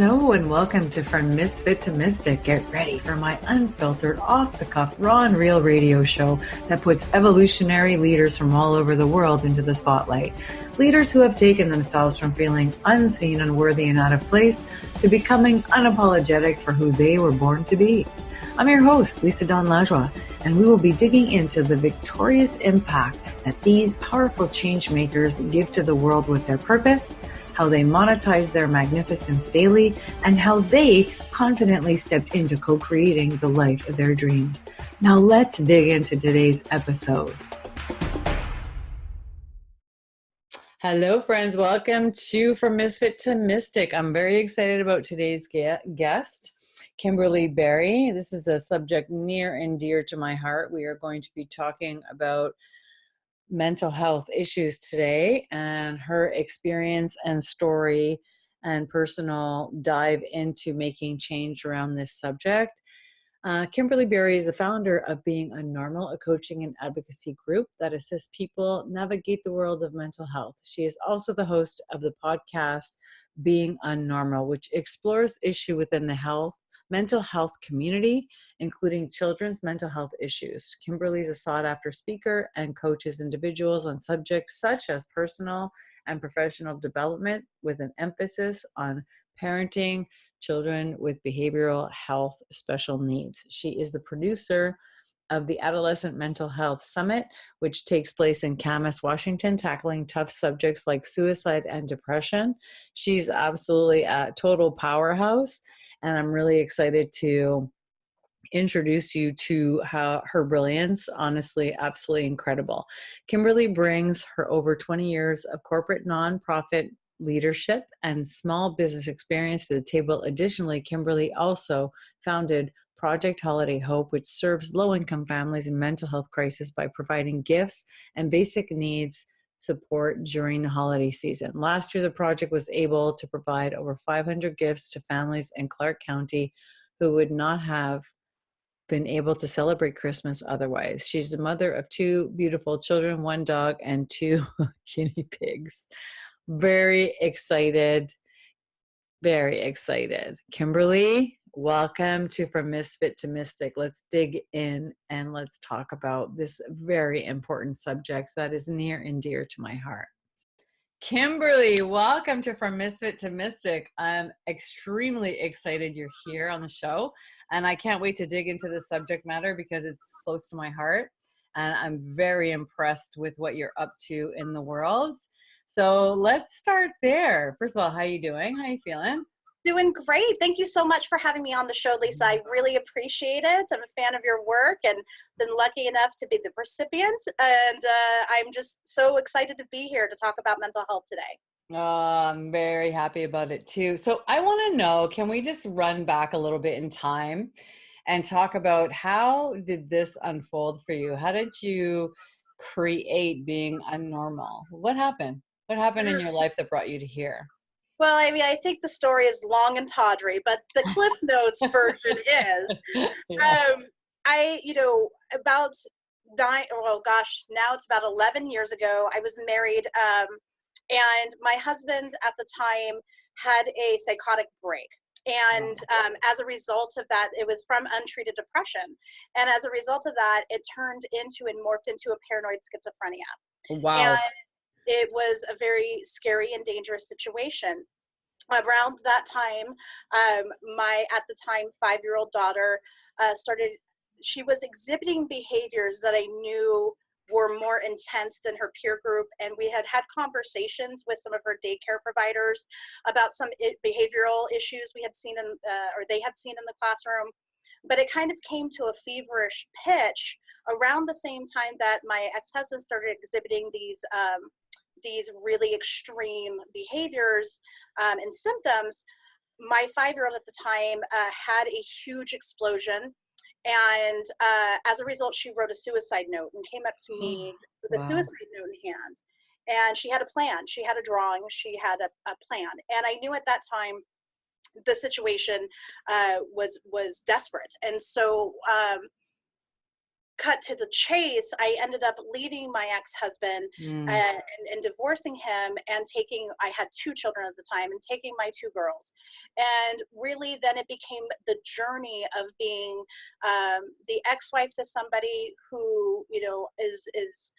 Hello and welcome to From Misfit to Mystic. Get ready for my unfiltered, off-the-cuff, raw and real radio show that puts evolutionary leaders from all over the world into the spotlight. Leaders who have taken themselves from feeling unseen, unworthy, and out of place to becoming unapologetic for who they were born to be. I'm your host, Lisa LaJoie, and we will be digging into the victorious impact that these powerful change makers give to the world with their purpose, how they monetize their magnificence daily, and how they confidently stepped into co-creating the life of their dreams. Now let's dig into today's episode. Hello, friends. Welcome to From Misfit to Mystic. I'm very excited about today's guest, Kimberly Berry. This is a subject near and dear to my heart. We are going to be talking about mental health issues today and her experience and story and personal dive into making change around this subject. Kimberly Berry is the founder of Being UnNormal, a coaching and advocacy group that assists people navigate the world of mental health. She is also the host of the podcast Being UnNormal, which explores issues within the mental health community, including children's mental health issues. Kimberly is a sought-after speaker and coaches individuals on subjects such as personal and professional development, with an emphasis on parenting children with behavioral health special needs. She is the producer of the Adolescent Mental Health Summit, which takes place in Camas, Washington, tackling tough subjects like suicide and depression. She's absolutely a total powerhouse, and I'm really excited to introduce you to her brilliance. Honestly, absolutely incredible. Kimberly brings her over 20 years of corporate nonprofit leadership and small business experience to the table. Additionally, Kimberly also founded Project Holiday Hope, which serves low-income families in mental health crisis by providing gifts and basic needs support during the holiday season. Last year, the project was able to provide over 500 gifts to families in Clark County who would not have been able to celebrate Christmas otherwise. She's the mother of 2 beautiful children, 1 dog, and 2 guinea pigs. Very excited. Very excited. Kimberly, welcome to From Misfit to Mystic. Let's dig in and let's talk about this very important subject that is near and dear to my heart. Kimberly, welcome to From Misfit to Mystic. I'm extremely excited you're here on the show, and I can't wait to dig into the subject matter because it's close to my heart, and I'm very impressed with what you're up to in the world. So let's start there. First of all, how are you doing? How are you feeling? Doing great. Thank you so much for having me on the show, Lisa. I really appreciate it. I'm a fan of your work and been lucky enough to be the recipient. And I'm just so excited to be here to talk about mental health today. Oh, I'm very happy about it too. So I want to know, can we just run back a little bit in time and talk about how did this unfold for you? How did you create Being UnNormal? What happened? What happened in your life that brought you to here? Well, I mean, I think the story is long and tawdry, but the Cliff Notes version is, Yeah. about now it's about 11 years ago, I was married, and my husband at the time had a psychotic break. And as a result of that, it was from untreated depression. And as a result of that, it turned into and morphed into a paranoid schizophrenia. Wow. And it was a very scary and dangerous situation. Around that time, my, at the time, 5-year-old daughter she was exhibiting behaviors that I knew were more intense than her peer group. And we had had conversations with some of her daycare providers about some behavioral issues we had seen or they had seen in the classroom. But it kind of came to a feverish pitch around the same time that my ex-husband started exhibiting these really extreme behaviors and symptoms. My 5-year-old at the time had a huge explosion. And as a result, she wrote a suicide note and came up to me with a suicide note in hand. And she had a plan. She had a drawing. She had a plan. And I knew at that time the situation was desperate. And so cut to the chase, I ended up leaving my ex-husband Mm. and divorcing him, and I had 2 children at the time, and taking my 2 girls. And really then it became the journey of being the ex-wife to somebody who, is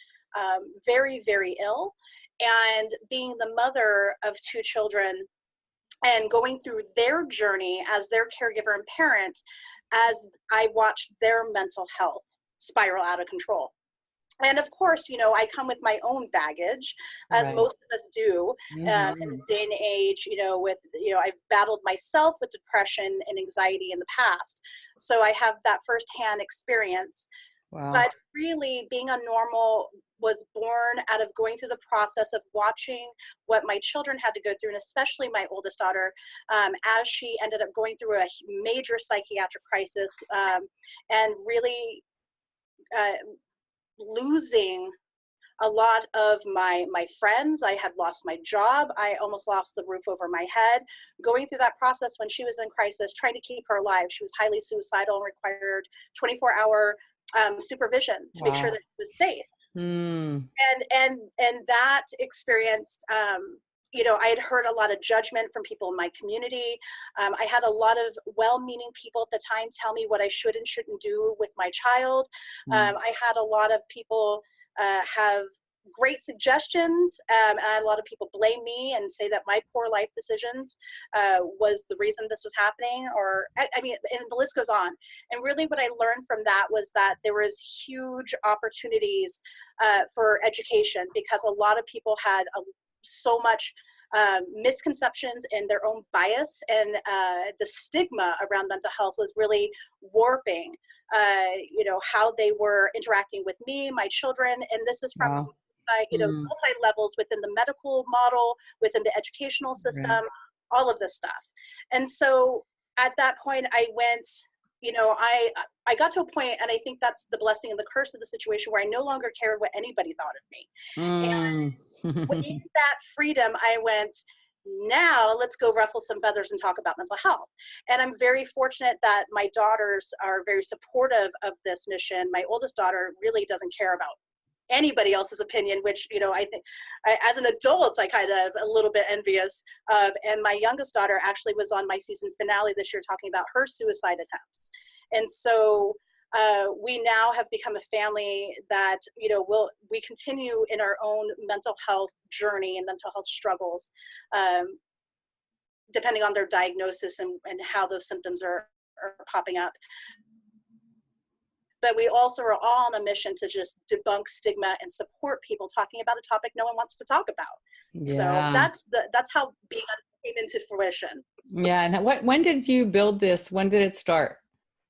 very, very ill, and being the mother of 2 children and going through their journey as their caregiver and parent, as I watched their mental health spiral out of control. And of course, I come with my own baggage, as Right. most of us do, in Mm-hmm. this day and age, I've battled myself with depression and anxiety in the past. So I have that firsthand experience. Wow. But really, Being UnNormal was born out of going through the process of watching what my children had to go through, and especially my oldest daughter, as she ended up going through a major psychiatric crisis, and really uh, losing a lot of my friends. I had lost my job. I almost lost the roof over my head. Going through that process when she was in crisis, trying to keep her alive. She was highly suicidal and required 24-hour supervision to make sure Wow. that she was safe. Mm. And that experience, I had heard a lot of judgment from people in my community. I had a lot of well-meaning people at the time tell me what I should and shouldn't do with my child. Mm. I had a lot of people have great suggestions, and I had a lot of people blame me and say that my poor life decisions was the reason this was happening, or I mean, and the list goes on. And really what I learned from that was that there was huge opportunities for education, because a lot of people had so much misconceptions and their own bias, and the stigma around mental health was really warping how they were interacting with me, my children. And this is from Wow. Mm. multi levels within the medical model, within the educational Right. system, all of this stuff. And so at that point I went, I got to a point, and I think that's the blessing and the curse of the situation, where I no longer cared what anybody thought of me. Mm. In that freedom, I went, now let's go ruffle some feathers and talk about mental health. And I'm very fortunate that my daughters are very supportive of this mission. My oldest daughter really doesn't care about anybody else's opinion, which, I think as an adult, I kind of a little bit envious of. And my youngest daughter actually was on my season finale this year talking about her suicide attempts. And so we now have become a family that, we continue in our own mental health journey and mental health struggles, depending on their diagnosis and how those symptoms are popping up. But we also are all on a mission to just debunk stigma and support people talking about a topic no one wants to talk about. So Yeah. that's how Being came into fruition. Yeah. And when did you build this? When did it start?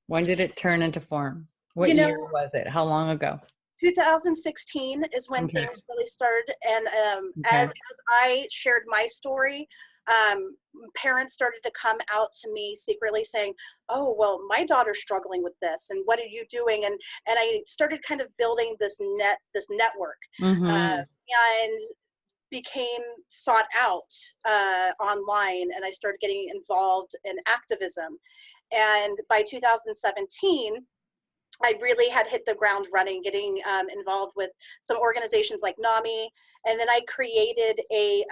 When did it turn into form? What You year know, was it? How long ago? 2016 is when Okay. things really started. And as Okay. I shared my story, parents started to come out to me secretly saying, oh, well, my daughter's struggling with this, and what are you doing? And I started kind of building this network, Mm-hmm. and became sought out online, and I started getting involved in activism. And by 2017, I really had hit the ground running, getting involved with some organizations like NAMI. And then I created a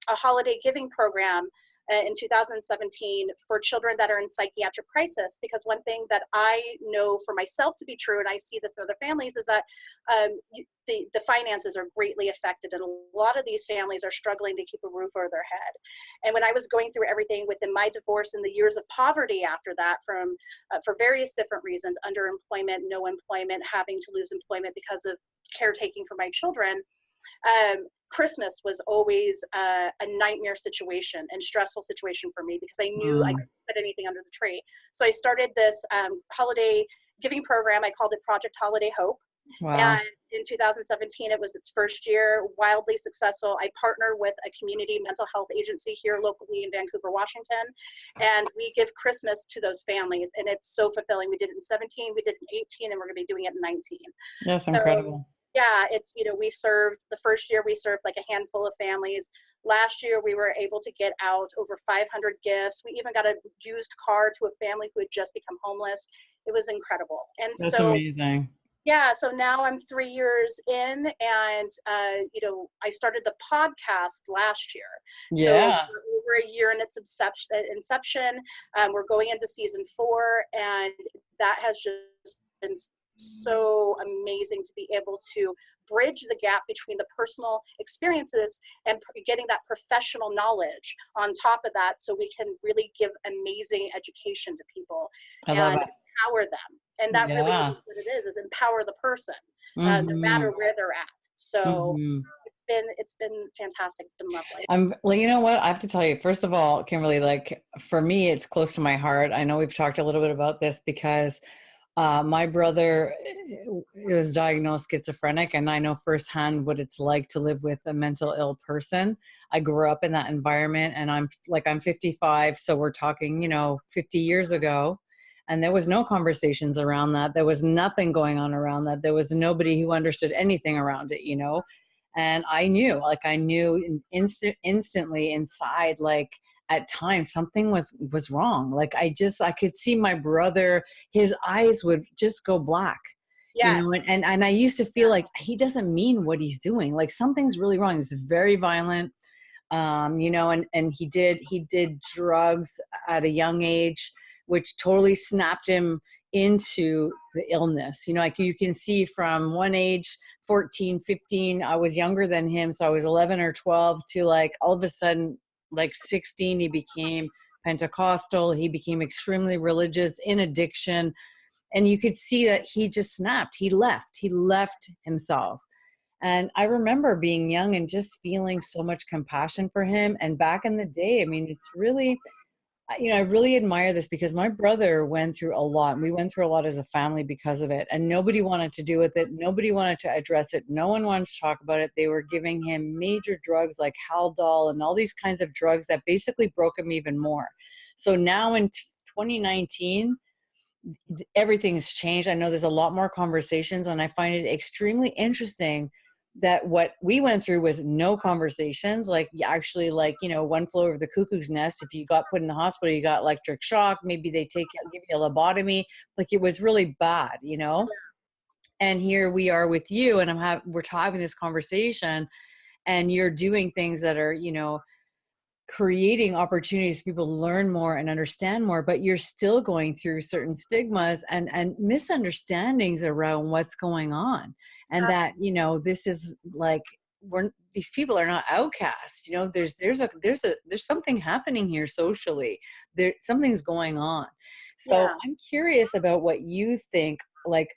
holiday giving program in 2017 for children that are in psychiatric crisis. Because one thing that I know for myself to be true, and I see this in other families, is that the finances are greatly affected. And a lot of these families are struggling to keep a roof over their head. And when I was going through everything within my divorce and the years of poverty after that, from for various different reasons, underemployment, no employment, having to lose employment because of caretaking for my children, Christmas was always a nightmare situation and stressful situation for me, because I knew I Mm. couldn't put anything under the tree. So I started this holiday giving program. I called it Project Holiday Hope. Wow. And in 2017, it was its first year, wildly successful. I partner with a community mental health agency here locally in Vancouver, Washington, and we give Christmas to those families, and it's so fulfilling. We did it in 17, we did it in 18, and we're going to be doing it in 19. That's So incredible. yeah, it's, we served, the first year we served like a handful of families. Last year we were able to get out over 500 gifts. We even got a used car to a family who had just become homeless. It was incredible. And That's so amazing. Yeah, so now I'm 3 years in, and I started the podcast last year. So Yeah. we're over a year in its inception. We're going into season 4, and that has just been so amazing to be able to bridge the gap between the personal experiences and getting that professional knowledge on top of that, so we can really give amazing education to people I love and it. empower them. And that really Yeah. is what it is empower the person, no Mm-hmm. matter where they're at. So Mm-hmm. it's been fantastic. It's been lovely. Well, you know what? I have to tell you, first of all, Kimberly, like for me, it's close to my heart. I know we've talked a little bit about this because my brother was diagnosed schizophrenic, and I know firsthand what it's like to live with a mental ill person. I grew up in that environment, and I'm 55, so we're talking, 50 years ago, and there was no conversations around that. There was nothing going on around that. There was nobody who understood anything around it. And I knew instantly inside, like at times something was wrong. Like I could see my brother, his eyes would just go black, Yes. and I used to feel like he doesn't mean what he's doing. Like something's really wrong. He was very violent, and he did drugs at a young age, which totally snapped him into the illness. Like you can see from one age, 14, 15, I was younger than him, so I was 11 or 12, to like all of a sudden, like 16, he became Pentecostal. He became extremely religious, in addiction, and you could see that he just snapped. He left himself. And I remember being young and just feeling so much compassion for him. And back in the day, I mean, it's really, I really admire this because my brother went through a lot. And we went through a lot as a family because of it. And nobody wanted to do with it. Nobody wanted to address it. No one wanted to talk about it. They were giving him major drugs like Haldol and all these kinds of drugs that basically broke him even more. So now in 2019, everything's changed. I know there's a lot more conversations, and I find it extremely interesting that what we went through was no conversations. Like actually, like, one flew over the cuckoo's nest. If you got put in the hospital, you got electric shock. Maybe they give you a lobotomy. Like it was really bad. And here we are with you, and we're having this conversation, and you're doing things that are, creating opportunities for people to learn more and understand more, but you're still going through certain stigmas and misunderstandings around what's going on. And that, this is like, these people are not outcasts. There's something happening here socially. Something's going on. So Yeah. I'm curious about what you think, like,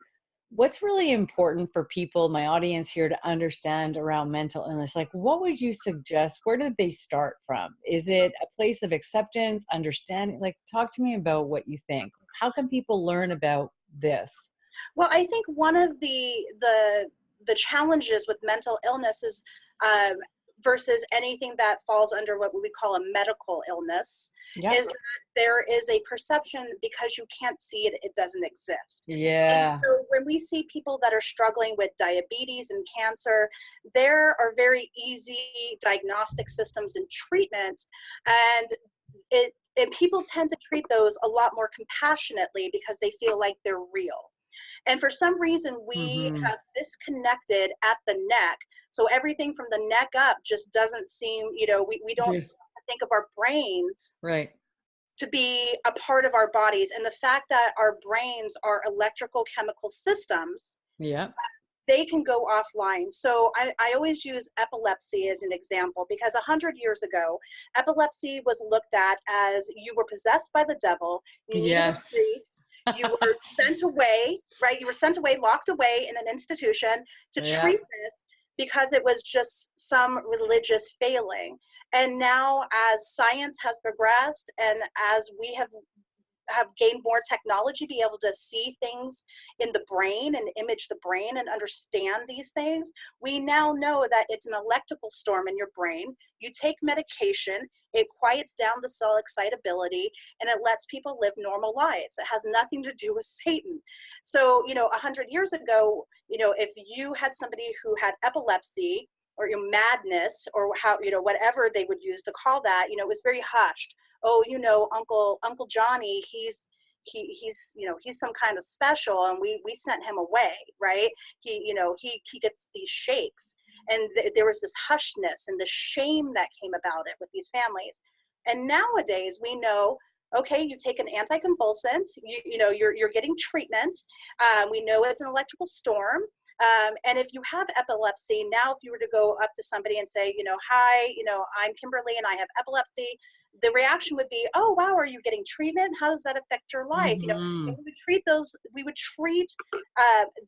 what's really important for people, my audience here, to understand around mental illness? Like, what would you suggest? Where did they start from? Is it a place of acceptance, understanding? Like, talk to me about what you think. How can people learn about this? Well, I think one of the challenges with mental illness is, um, versus anything that falls under what we would call a medical illness, Yeah. is that there is a perception because you can't see it, it doesn't exist. And Yeah. so when we see people that are struggling with diabetes and cancer, there are very easy diagnostic systems and treatment, and people tend to treat those a lot more compassionately because they feel like they're real. And for some reason, we Mm-hmm. have disconnected at the neck. So everything from the neck up just doesn't seem, we don't think of our brains Right. to be a part of our bodies. And the fact that our brains are electrical chemical systems, Yeah. they can go offline. So I always use epilepsy as an example, because 100 years ago, epilepsy was looked at as you were possessed by the devil, you needed a Yes. priest, you were sent away, right? You were sent away, locked away in an institution to Yeah. treat this because it was just some religious failing. And now, as science has progressed and as we have gained more technology, be able to see things in the brain and image the brain and understand these things, we now know that it's an electrical storm in your brain. You take medication, it quiets down the cell excitability, and it lets people live normal lives. It has nothing to do with Satan. So, 100 years ago, if you had somebody who had epilepsy or madness, or how, whatever they would use to call that, it was very hushed. Oh, Uncle Johnny, he's some kind of special, and we sent him away, right? He gets these shakes, and there was this hushness and the shame that came about it with these families. And nowadays we know, okay, you take an anticonvulsant, you're getting treatment. We know it's an electrical storm. And if you have epilepsy, now if you were to go up to somebody and say, hi, I'm Kimberly and I have epilepsy, the reaction would be, oh, wow, are you getting treatment? How does that affect your life? Mm-hmm. And we would treat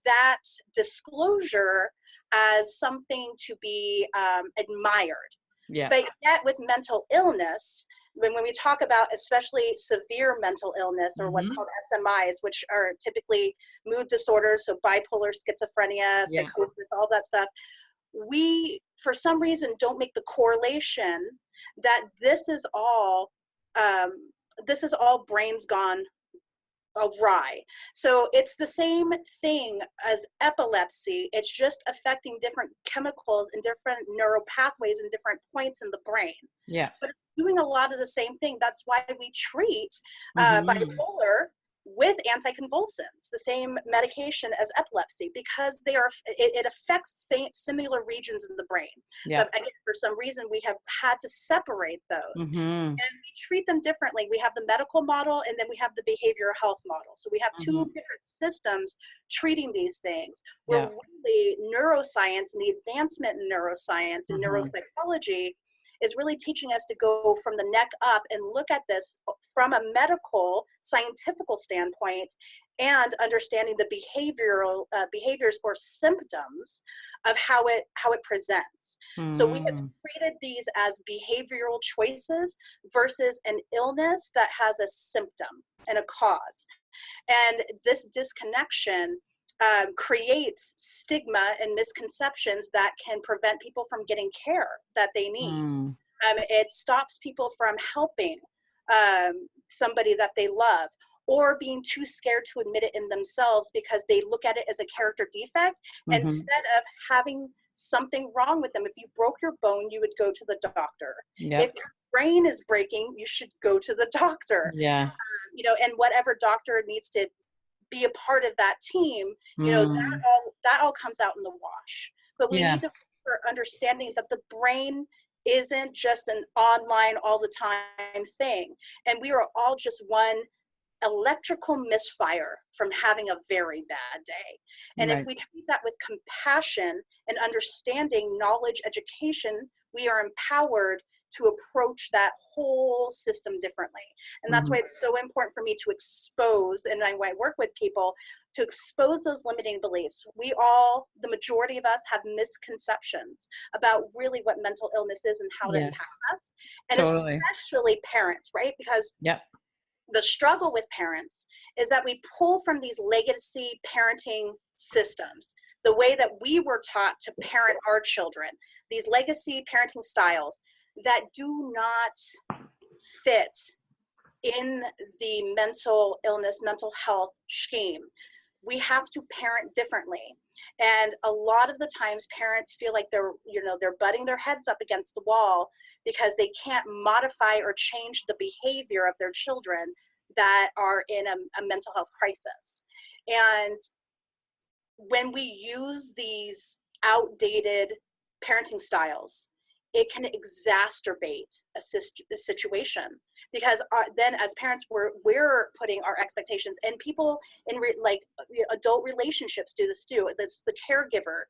that disclosure as something to be admired. Yeah. But yet with mental illness, when we talk about especially severe mental illness, or what's called SMIs, which are typically mood disorders, so bipolar, schizophrenia, psychosis, all that stuff, we, for some reason, don't make the correlation that this is all brains gone awry. So it's the same thing as epilepsy. It's just affecting different chemicals and different neural pathways in different points in the brain. Yeah. But it's doing a lot of the same thing. That's why we treat bipolar with anticonvulsants, the same medication as epilepsy, because it affects similar regions in the brain. Yeah. But again, for some reason, we have had to separate those, and we treat them differently. We have the medical model, and then we have the behavioral health model. So we have two different systems treating these things. Where really neuroscience and the advancement in neuroscience and neuropsychology is really teaching us to go from the neck up and look at this from a medical, scientific standpoint, and understanding the behaviors or symptoms of how it presents. So we have treated these as behavioral choices versus an illness that has a symptom and a cause. And this disconnection creates stigma and misconceptions that can prevent people from getting care that they need. It stops people from helping somebody that they love, or being too scared to admit it in themselves because they look at it as a character defect instead of having something wrong with them. If you broke your bone, you would go to the doctor. If your brain is breaking, you should go to the doctor. And whatever doctor needs to be a part of that team, that all comes out in the wash. But we need to for understanding that the brain isn't just an online all the time thing, and we are all just one electrical misfire from having a very bad day. And if we treat that with compassion and understanding, knowledge, education, we are empowered to approach that whole system differently. And that's why it's so important for me to expose, and I work with people, to expose those limiting beliefs. The majority of us have misconceptions about really what mental illness is and how it impacts us. And especially parents, right? Because the struggle with parents is that we pull from these legacy parenting systems, the way that we were taught to parent our children, these legacy parenting styles that do not fit in the mental illness, mental health scheme. We have to parent differently. And a lot of the times parents feel like they're butting their heads up against the wall because they can't modify or change the behavior of their children that are in a mental health crisis. And when we use these outdated parenting styles, it can exacerbate a situation, because then as parents, we're putting our expectations, and people in adult relationships do this too. This the caregiver,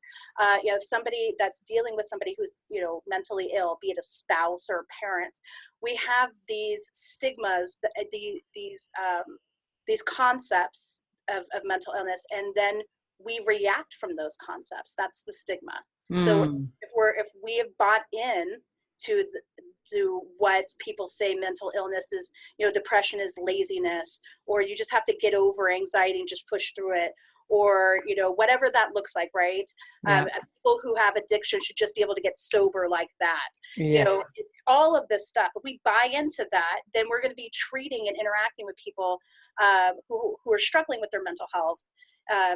somebody that's dealing with somebody who's mentally ill, be it a spouse or a parent. We have these stigmas, these concepts of mental illness, and then we react from those concepts. That's the stigma. So if we have bought in to what people say mental illness is, depression is laziness, or you just have to get over anxiety and just push through it, or whatever that looks like, right? People who have addiction should just be able to get sober like that. All of this stuff. If we buy into that, then we're going to be treating and interacting with people who are struggling with their mental health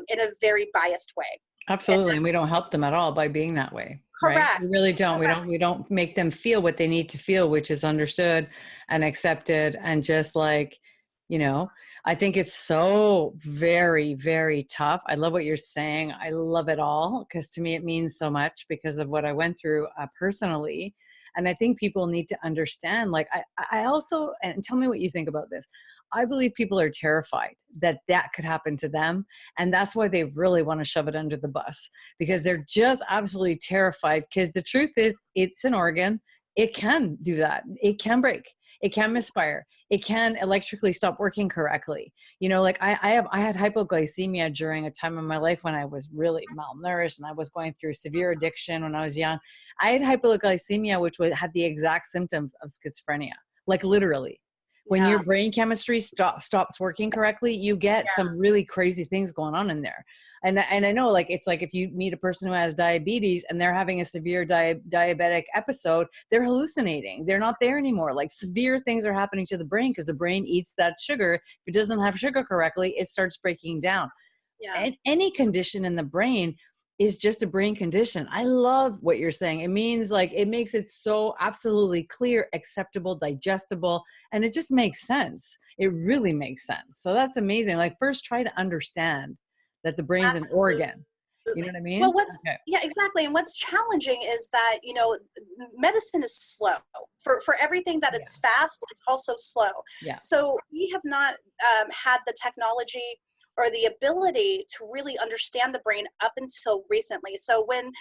in a very biased way. Absolutely. And we don't help them at all by being that way. Correct. Right? We really don't. We don't make them feel what they need to feel, which is understood and accepted, and just like You know, I think it's so very, very tough. I love what you're saying. I love it all because to me it means so much because of what I went through personally. And I think people need to understand. Like, I also, and tell me what you think about this. I believe people are terrified that that could happen to them. And that's why they really want to shove it under the bus because they're just absolutely terrified. Because the truth is, it's an organ. It can do that. It can break. It can misfire. It can electrically stop working correctly. You know, like I had hypoglycemia during a time in my life when I was really malnourished and I was going through severe addiction when I was young. I had hypoglycemia, which had the exact symptoms of schizophrenia, like literally. When Yeah. your brain chemistry stops working correctly, you get Yeah. some really crazy things going on in there. And I know, like, it's like if you meet a person who has diabetes and they're having a severe diabetic episode, they're hallucinating. They're not there anymore. Like, severe things are happening to the brain because the brain eats that sugar. If it doesn't have sugar correctly, it starts breaking down. Yeah. And any condition in the brain is just a brain condition. I love what you're saying. It means, like, it makes it so absolutely clear, acceptable, digestible, and it just makes sense. It really makes sense. So that's amazing. Like, first try to understand that the brain's an Absolutely. organ. You know what I Well, mean? Okay. yeah, exactly. And what's challenging is that, medicine is slow. For everything that Yeah. it's fast, it's also slow. Yeah. So we have not had the technology or the ability to really understand the brain up until recently. So when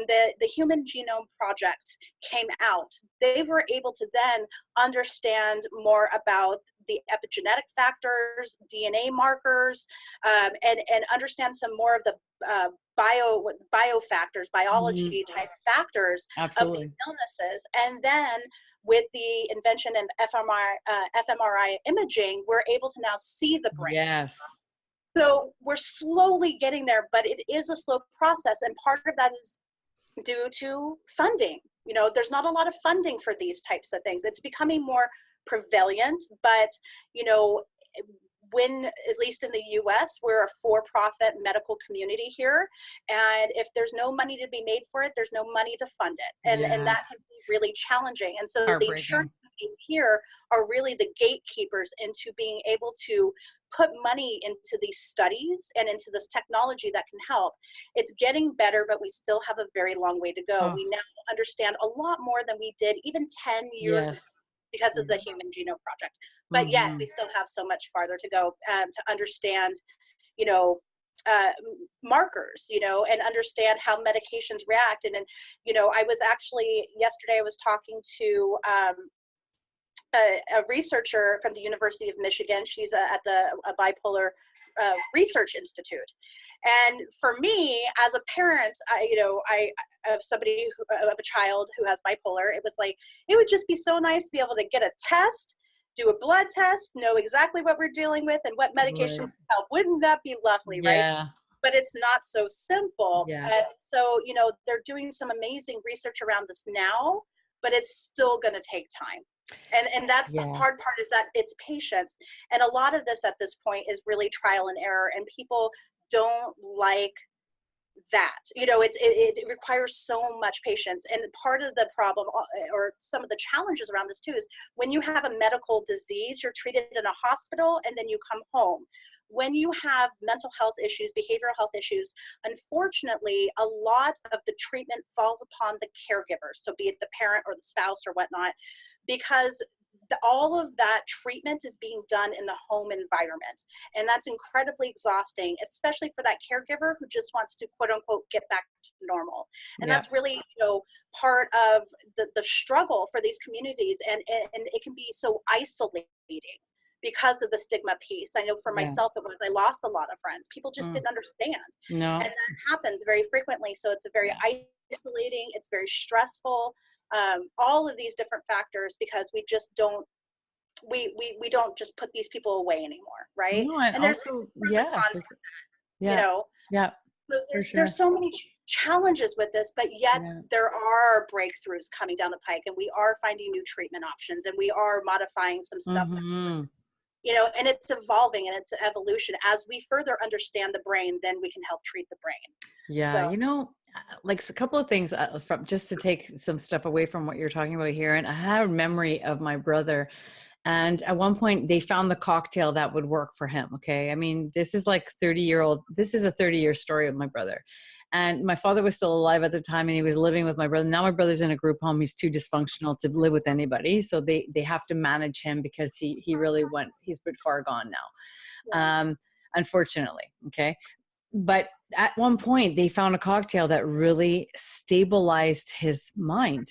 the Human Genome Project came out, they were able to then understand more about the epigenetic factors, DNA markers, and understand some more of the biofactors, Mhm. biology type factors of the Absolutely. illnesses. And then with the invention of fMRI imaging, we're able to now see the brain. Yes. So we're slowly getting there, but it is a slow process. And part of that is due to funding. There's not a lot of funding for these types of things. It's becoming more prevalent, but, you know, when, at least in the US, we're a for-profit medical community here. And if there's no money to be made for it, there's no money to fund it. And Yeah. that can be really challenging. And so the Heartbreaking. insurance companies here are really the gatekeepers into being able to put money into these studies and into this technology that can help. It's getting better, but we still have a very long way to go. Oh, We now understand a lot more than we did even 10 years ago yes. because of the Human Genome Project. But yet we Hmm. still have so much farther to go to understand, you know, uh, markers, and understand how medications react. And then, I was actually, yesterday I was talking to a researcher from the University of Michigan. She's at a bipolar research institute. And for me, as a parent, I of somebody of a child who has bipolar, it was like, it would just be so nice to be able to get a test, do a blood test, know exactly what we're dealing with and what Right. medications help. Wouldn't that be lovely, right? Yeah. But it's not so simple. Yeah. So, they're doing some amazing research around this now, but it's still going to take time. And that's the Yeah. hard part, is that it's patience. And a lot of this at this point is really trial and error, and people don't like that. It requires so much patience. And part of the problem, or some of the challenges around this too, is when you have a medical disease, you're treated in a hospital and then you come home. When you have mental health issues, behavioral health issues, unfortunately, a lot of the treatment falls upon the caregivers. So be it the parent or the spouse or whatnot, because all of that treatment is being done in the home environment. And that's incredibly exhausting, especially for that caregiver who just wants to, quote unquote, get back to normal. And Yeah. that's really, part of the struggle for these communities. And it can be so isolating because of the stigma piece. I know for Yeah. myself, it was, I lost a lot of friends. People just Mm. didn't understand. And No. that happens very frequently. So it's a very Yeah. isolating, it's very stressful, all of these different factors, because we just don't, we don't just put these people away anymore, right? No, and And there's also, pros and yeah, cons, you yeah, know. yeah, So for there's sure. so many challenges with this, but yet Yeah. there are breakthroughs coming down the pike, and we are finding new treatment options, and we are modifying some stuff that, Hmm. and it's evolving, and it's an evolution. As we further understand the brain, then we can help treat the brain. Yeah. So Like a couple of things from just to take some stuff away from what you're talking about here. And I had a memory of my brother. And at one point they found the cocktail that would work for him. Okay. I mean, this is like this is a 30-year story with my brother. And my father was still alive at the time, and he was living with my brother. Now my brother's in a group home. He's too dysfunctional to live with anybody. So they have to manage him because he really he's a bit far gone now. Unfortunately. Okay. But at one point they found a cocktail that really stabilized his mind.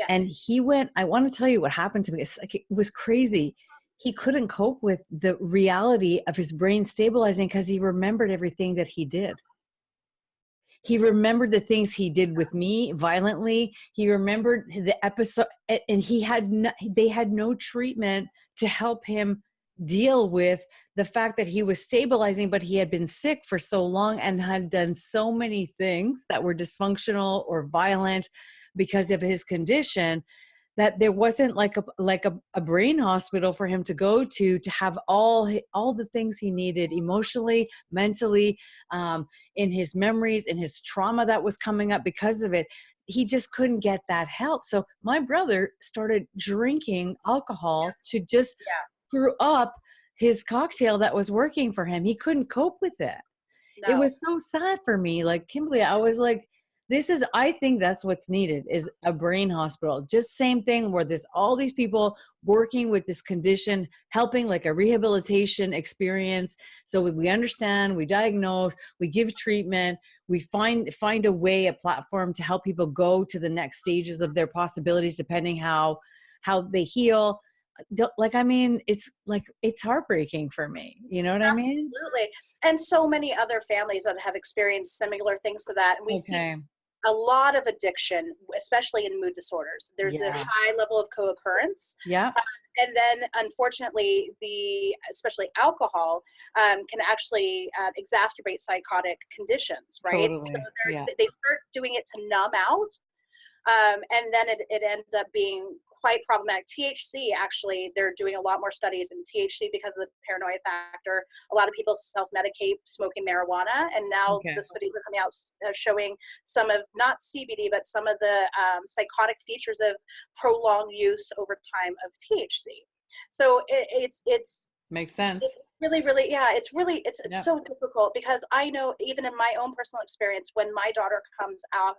And Yes. I want to tell you what happened to me. It was crazy. He couldn't cope with the reality of his brain stabilizing because he remembered everything that he did. He remembered the things he did with me violently. He remembered the episode, and they had no treatment to help him deal with the fact that he was stabilizing, but he had been sick for so long and had done so many things that were dysfunctional or violent because of his condition, that there wasn't like a brain hospital for him to go to have all the things he needed emotionally, mentally, in his memories, in his trauma that was coming up because of it. He just couldn't get that help. So my brother started drinking alcohol to just screw up his cocktail that was working for him. He couldn't cope with it. It No. was so sad for me. Like, Kimberly, I was like, I think that's what's needed, is a brain hospital. Just same thing where there's all these people working with this condition, helping, like a rehabilitation experience. So we understand, we diagnose, we give treatment, we find a way, a platform to help people go to the next stages of their possibilities, depending how they heal. I mean, it's heartbreaking for me. You know what I mean? Absolutely. And so many other families that have experienced similar things to that. And we see Okay. a lot of addiction, especially in mood disorders. There's a Yeah. high level of co-occurrence. Yeah. And then, unfortunately, especially alcohol can actually exacerbate psychotic conditions, right? So Totally. Yeah. they start doing it to numb out. And then it ends up being quite problematic. THC, actually, they're doing a lot more studies in THC because of the paranoia factor. A lot of people self-medicate smoking marijuana, and now Okay. the studies are coming out showing some of, not CBD, but some of the psychotic features of prolonged use over time of THC. So it's Makes sense. it's really, really, yeah, it's Yep. so difficult, because I know, even in my own personal experience, when my daughter comes out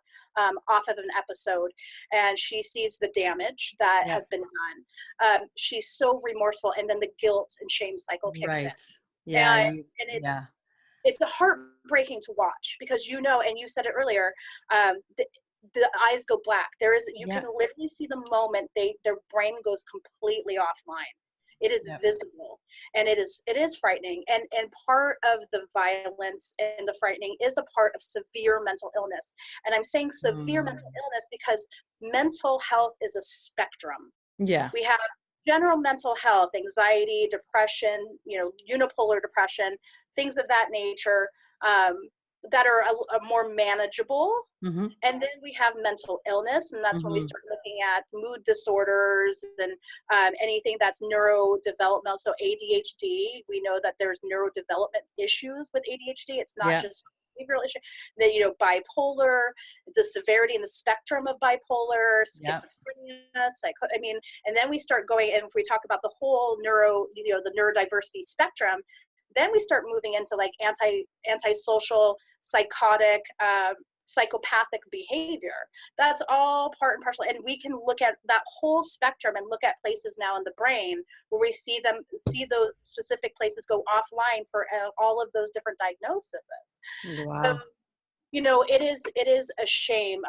off of an episode and she sees the damage that Yep. has been done, she's so remorseful, and then the guilt and shame cycle kicks in. Right. Yeah. And Yeah. it's heartbreaking to watch, because, and you said it earlier, the eyes go black. You Yeah. can literally see the moment their brain goes completely offline. It is Yep. visible, and it is frightening. And part of the violence and the frightening is a part of severe mental illness. And I'm saying severe mental illness because mental health is a spectrum. Yeah. We have general mental health, anxiety, depression, unipolar depression, things of that nature, that are a more manageable. Mm-hmm. And then we have mental illness, and that's when we Mm-hmm. start looking at mood disorders and anything that's neurodevelopmental. So ADHD, we know that there's neurodevelopment issues with ADHD. It's not Yeah. just behavioral issue. Bipolar, the severity and the spectrum of bipolar, Yeah. schizophrenia, and then we start going, and if we talk about the whole the neurodiversity spectrum, then we start moving into like antisocial, psychotic, psychopathic behavior. That's all part and parcel. And we can look at that whole spectrum and look at places now in the brain where we see those specific places go offline for all of those different diagnoses. So, Wow. it is a shame.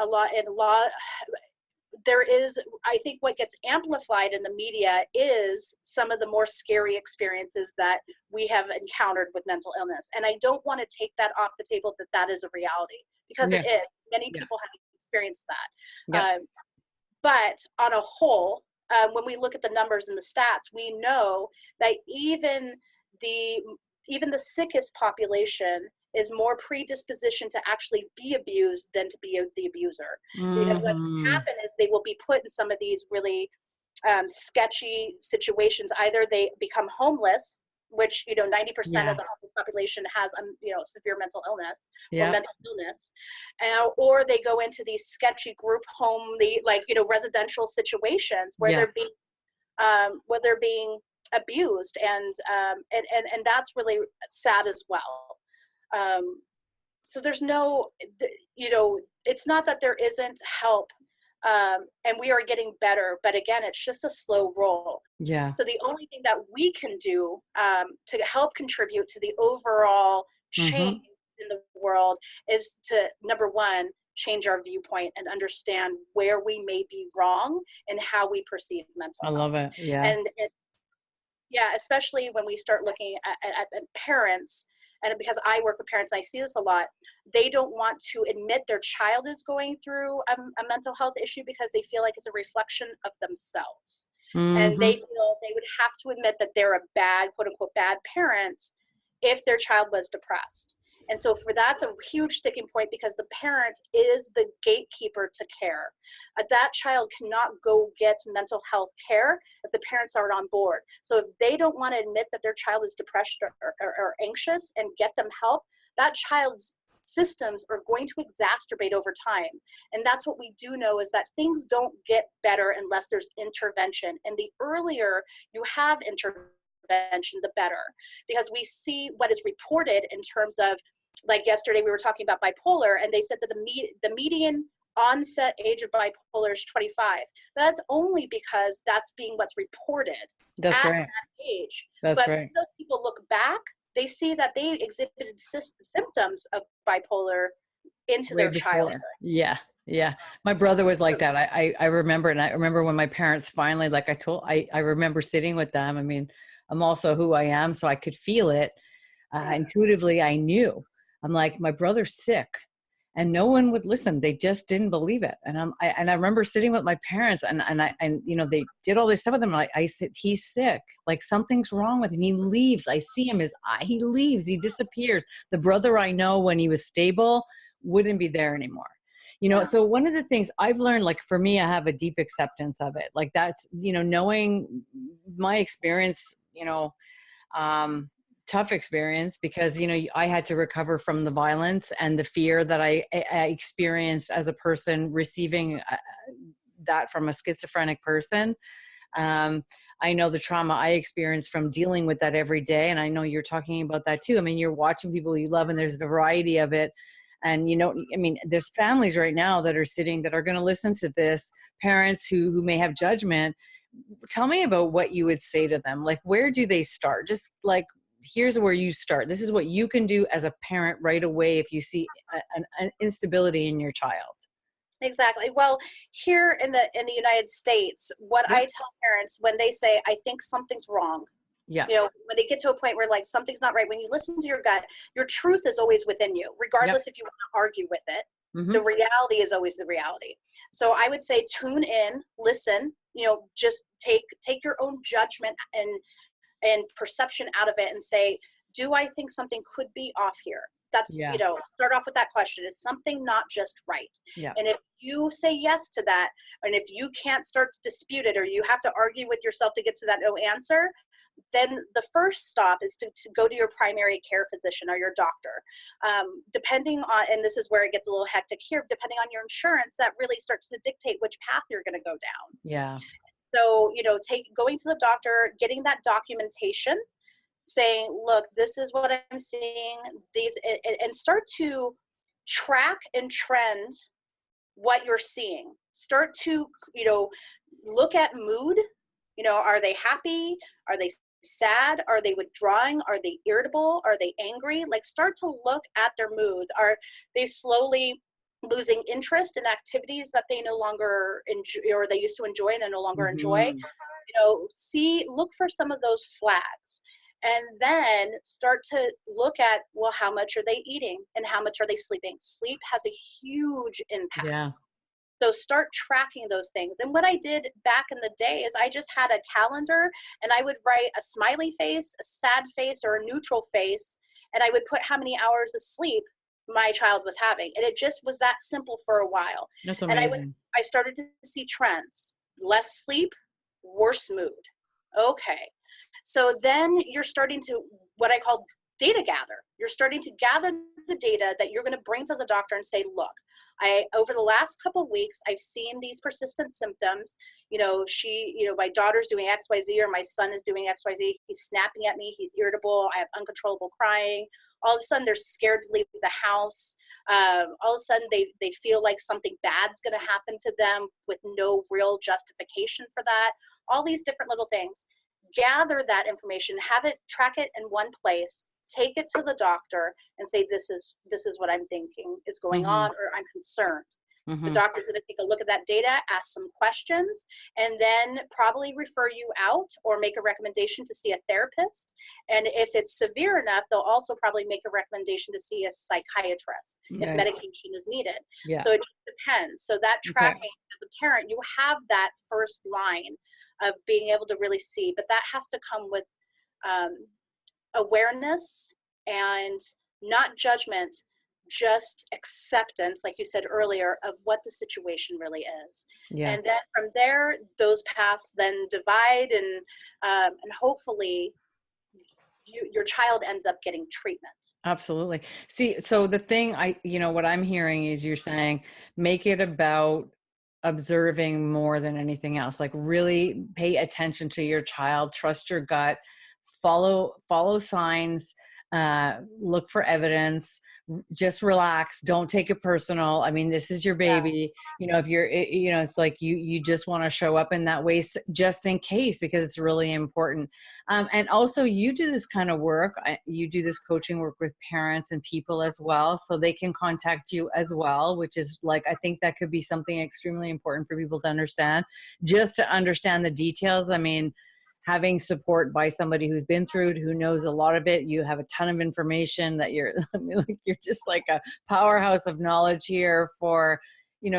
I think what gets amplified in the media is some of the more scary experiences that we have encountered with mental illness. And I don't want to take that off the table, that is a reality, because Yeah. it is. Many Yeah. people have experienced that. Yeah. But on a whole, when we look at the numbers and the stats, we know that even the sickest population is more predisposition to actually be abused than to be the abuser. Because what Mm-hmm. happen is they will be put in some of these really sketchy situations. Either they become homeless, which 90% Yeah. of the homeless population has severe mental illness or Yeah. mental illness, or they go into these sketchy group home, residential situations where Yeah. they're being when they're being abused, and that's really sad as well. So there's no, it's not that there isn't help, and we are getting better, but again, it's just a slow roll. Yeah. So the only thing that we can do, to help contribute to the overall Mm-hmm. change in the world is to, number one, change our viewpoint and understand where we may be wrong and how we perceive mental I health. love it. Yeah. And yeah, especially when we start looking at parents, and because I work with parents and I see this a lot, they don't want to admit their child is going through a mental health issue because they feel like it's a reflection of themselves. And Mm-hmm. they feel they would have to admit that they're a bad, quote unquote, bad parent if their child was depressed. And so for that's a huge sticking point, because the parent is the gatekeeper to care. That child cannot go get mental health care if the parents aren't on board. So if they don't want to admit that their child is depressed or anxious and get them help, that child's systems are going to exacerbate over time. And that's what we do know, is that things don't get better unless there's intervention. And the earlier you have intervention, the better, because we see what is reported in terms of, like yesterday we were talking about bipolar, and they said that the median onset age of bipolar is 25. That's only because that's being what's reported That's at right. that age. That's But right. when those people look back, they see that they exhibited symptoms of bipolar into Way their childhood. before. Yeah. Yeah. My brother was like that. I remember, and I remember when my parents finally, like I remember sitting with them. I mean, I'm also who I am, so I could feel it. Intuitively, I knew. I'm like, my brother's sick, and no one would listen. They just didn't believe it. And I remember sitting with my parents, and they did all this stuff with him. Like, I said, he's sick. Like, something's wrong with him. He leaves. I see him. He leaves. He disappears. The brother I know when he was stable wouldn't be there anymore. So one of the things I've learned, like for me, I have a deep acceptance of it. Like that's, knowing my experience, tough experience, because I had to recover from the violence and the fear that I experienced as a person receiving that from a schizophrenic person. I know the trauma I experienced from dealing with that every day, and I know you're talking about that too. I mean, you're watching people you love, and there's a variety of it. And there's families right now that are going to listen to this, parents who may have judgment. Tell me about what you would say to them. Like, where do they start? Just like, here's where you start. This is what you can do as a parent right away if you see an instability in your child. Exactly. Well, here in the United States, what Yeah. I tell parents when they say, I think something's wrong, Yeah. when they get to a point where like something's not right, when you listen to your gut, your truth is always within you, regardless if you want to argue with it. Mm-hmm. The reality is always the reality. So I would say tune in, listen, just take your own judgment and perception out of it and say, do I think something could be off here? That's, Yeah. Start off with that question. Is something not just right? Yeah. And if you say yes to that, and if you can't start to dispute it, or you have to argue with yourself to get to that no answer, then the first stop is to go to your primary care physician or your doctor. Depending on, and this is where it gets a little hectic here, depending on your insurance, that really starts to dictate which path you're going to go down. Yeah. So, going to the doctor, getting that documentation, saying, look, this is what I'm seeing, and start to track and trend what you're seeing. Start to, look at mood. Are they happy? Are they sad? Are they withdrawing? Are they irritable? Are they angry? Like, start to look at their mood. Are they slowly losing interest in activities that they no longer enjoy, or they used to enjoy and they no longer enjoy? Look for some of those flags, and then start to look at, well, how much are they eating and how much are they sleeping? Sleep has a huge impact. Yeah. So start tracking those things. And what I did back in the day is I just had a calendar, and I would write a smiley face, a sad face, or a neutral face, and I would put how many hours of sleep my child was having. And it just was that simple for a while. That's amazing. And I started to see trends: less sleep, worse mood. Okay. So then you're starting to, what I call, data gather. You're starting to gather the data that you're going to bring to the doctor and say, look, Over the last couple of weeks, I've seen these persistent symptoms. My daughter's doing XYZ, or my son is doing XYZ. He's snapping at me. He's irritable. I have uncontrollable crying. All of a sudden, they're scared to leave the house. All of a sudden, they feel like something bad's going to happen to them with no real justification for that. All these different little things. Gather that information, track it in one place, take it to the doctor and say, this is what I'm thinking is going on, or I'm concerned. The doctor's going to take a look at that data, ask some questions, and then probably refer you out or make a recommendation to see a therapist. And if it's severe enough, they'll also probably make a recommendation to see a psychiatrist if medication is needed. Yeah. So it just depends. So that tracking, as a parent, you have that first line of being able to really see, but that has to come with awareness and not judgment, just acceptance, like you said earlier, of what the situation really is. Yeah. And then from there, those paths then divide, and hopefully your child ends up getting treatment. Absolutely. See, so the thing what I'm hearing is you're saying, make it about observing more than anything else. Like, really pay attention to your child, trust your gut, follow signs, look for evidence, just relax. Don't take it personal. I mean, this is your baby. If you're, it's like you just want to show up in that way just in case, because it's really important. And also, you do this kind of work. You do this coaching work with parents and people as well, so they can contact you as well, which is like, I think that could be something extremely important for people to understand, just to understand the details. I mean, having support by somebody who's been through it, who knows a lot of it. You have a ton of information that you're just like a powerhouse of knowledge here for,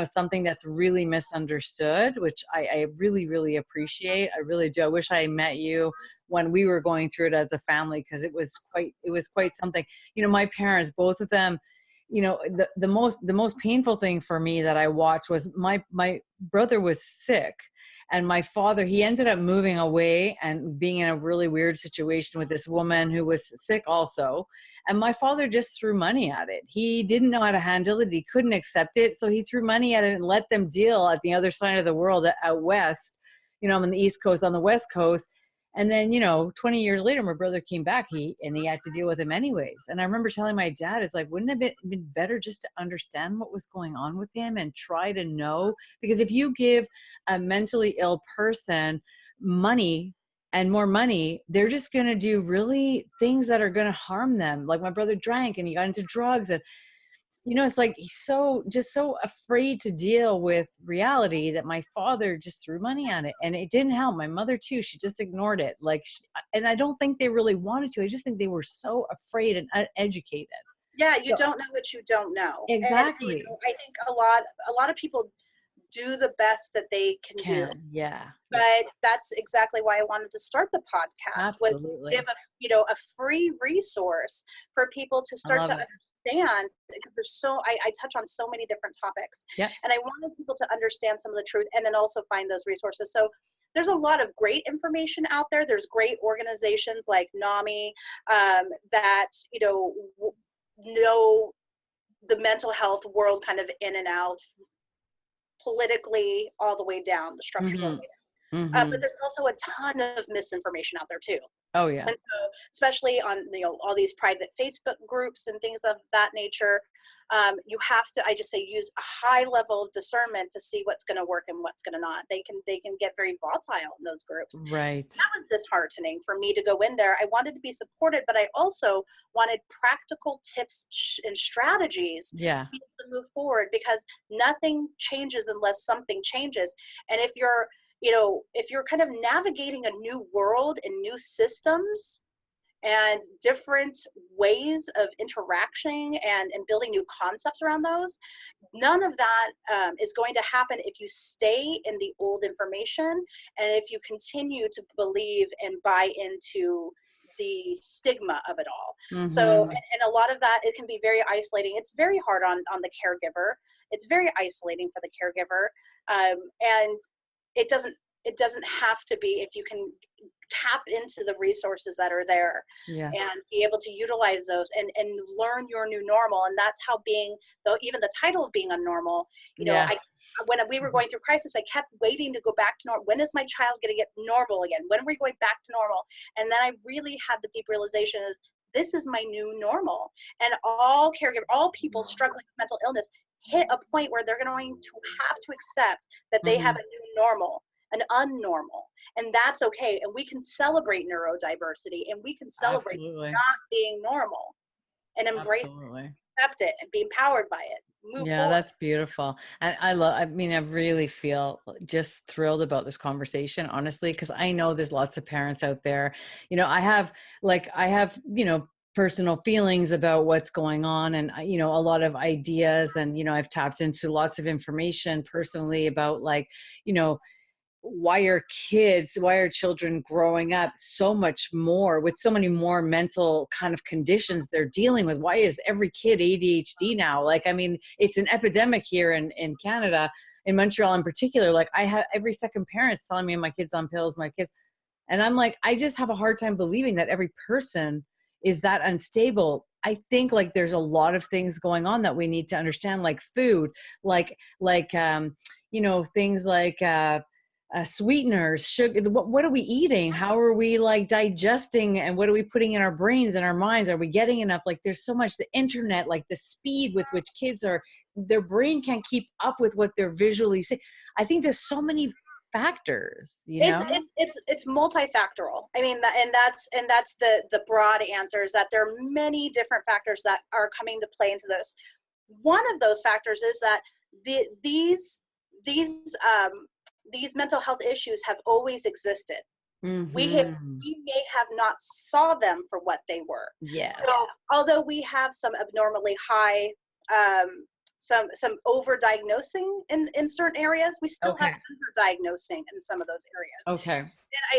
something that's really misunderstood, which I really, really appreciate. I really do. I wish I met you when we were going through it as a family, because it was quite something. My parents, both of them, the most painful thing for me that I watched was my brother was sick. And my father, he ended up moving away and being in a really weird situation with this woman who was sick also. And my father just threw money at it. He didn't know how to handle it. He couldn't accept it. So he threw money at it and let them deal at the other side of the world, out west. I'm on the East Coast, on the West Coast. And then, 20 years later, my brother came back, he had to deal with him anyways. And I remember telling my dad, it's like, wouldn't it have been better just to understand what was going on with him and try to know? Because if you give a mentally ill person money and more money, they're just going to do really things that are going to harm them. Like, my brother drank and he got into drugs, and it's like, he's so afraid to deal with reality that my father just threw money at it, and it didn't help. My mother too, she just ignored it. And I don't think they really wanted to. I just think they were so afraid and uneducated. Yeah, you don't know what you don't know. Exactly. And, I think a lot of people do the best that they can do. Yeah. But that's exactly why I wanted to start the podcast. Absolutely. With a free resource for people to start to understand, because there's I touch on so many different topics. Yeah. And I wanted people to understand some of the truth, and then also find those resources. So there's a lot of great information out there. There's great organizations like NAMI that know the mental health world kind of in and out, politically, all the way down, the structures all the way down. But there's also a ton of misinformation out there too. Oh yeah. And so, especially on all these private Facebook groups and things of that nature, you have to, I just say, use a high level of discernment to see what's going to work and what's going to not. They can get very volatile in those groups. Right. That was disheartening for me to go in there. I wanted to be supported, but I also wanted practical tips and strategies to be able to move forward, because nothing changes unless something changes. And if you're kind of navigating a new world and new systems and different ways of interaction and building new concepts around those, none of that is going to happen if you stay in the old information, and if you continue to believe and buy into the stigma of it all. So, and a lot of that, it can be very isolating. It's very hard on the caregiver. It's very isolating for the caregiver. And it doesn't have to be. If you can tap into the resources that are there Yeah. and be able to utilize those and learn your new normal. And that's how being, though, even the title of Being UnNormal, you know, Yeah. when we were going through crisis, I kept waiting to go back to normal. When is my child going to get normal again? When are we going back to normal? And then I really had the deep realization is this is my new normal. And all caregivers, all people struggling with mental illness hit a point where they're going to have to accept that they have a new normal, an unnormal. And that's okay. And we can celebrate neurodiversity, and we can celebrate Absolutely. not being normal and embrace, Absolutely. accept it, and be empowered by it. Move Yeah, forward. that's beautiful. And I mean, I really feel just thrilled about this conversation, honestly, because I know there's lots of parents out there. You know, I have, you know, personal feelings about what's going on and, you know, a lot of ideas. And, you know, I've tapped into lots of information personally about like, you know, why are children growing up so much more with so many more mental kind of conditions they're dealing with? Why is every kid ADHD now? Like, I mean, it's an epidemic here in Canada, in Montreal in particular. Like, I have every second parent's telling me my kid's on pills, my kids. And I'm like, I just have a hard time believing that every person is that unstable. I think like there's a lot of things going on that we need to understand, like food, like you know, things like sweeteners, sugar. What are we eating? How are we like digesting? And what are we putting in our brains and our minds? Are we getting enough? Like there's so much, the internet, like the speed with which kids are, their brain can't keep up with what they're visually seeing. I think there's so many factors, you know? It's multifactorial. I mean, that's the broad answer, is that there are many different factors that are coming to play into this. One of those factors is that these mental health issues have always existed. We may have not saw them for what they were. Yeah. So although we have some abnormally high, some over-diagnosing in certain areas, we still have under-diagnosing in some of those areas. Okay. And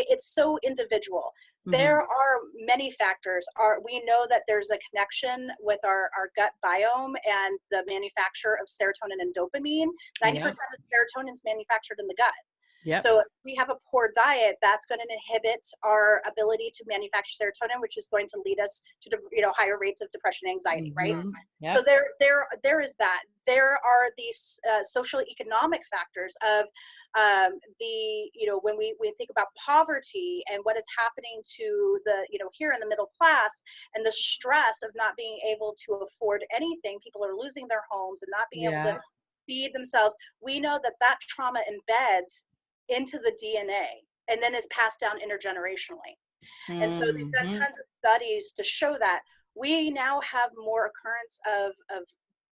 it's so individual. There are many factors. We know that there's a connection with our gut biome and the manufacture of serotonin and dopamine. 90% of serotonin is manufactured in the gut. Yep. So if we have a poor diet, that's going to inhibit our ability to manufacture serotonin, which is going to lead us to, you know, higher rates of depression and anxiety, right? Yep. So there is that. There are these social economic factors of you know, when we think about poverty and what is happening to the, you know, here in the middle class, and the stress of not being able to afford anything. People are losing their homes and not being able to feed themselves. We know that that trauma embeds into the DNA and then is passed down intergenerationally. And so they've done tons of studies to show that we now have more occurrence of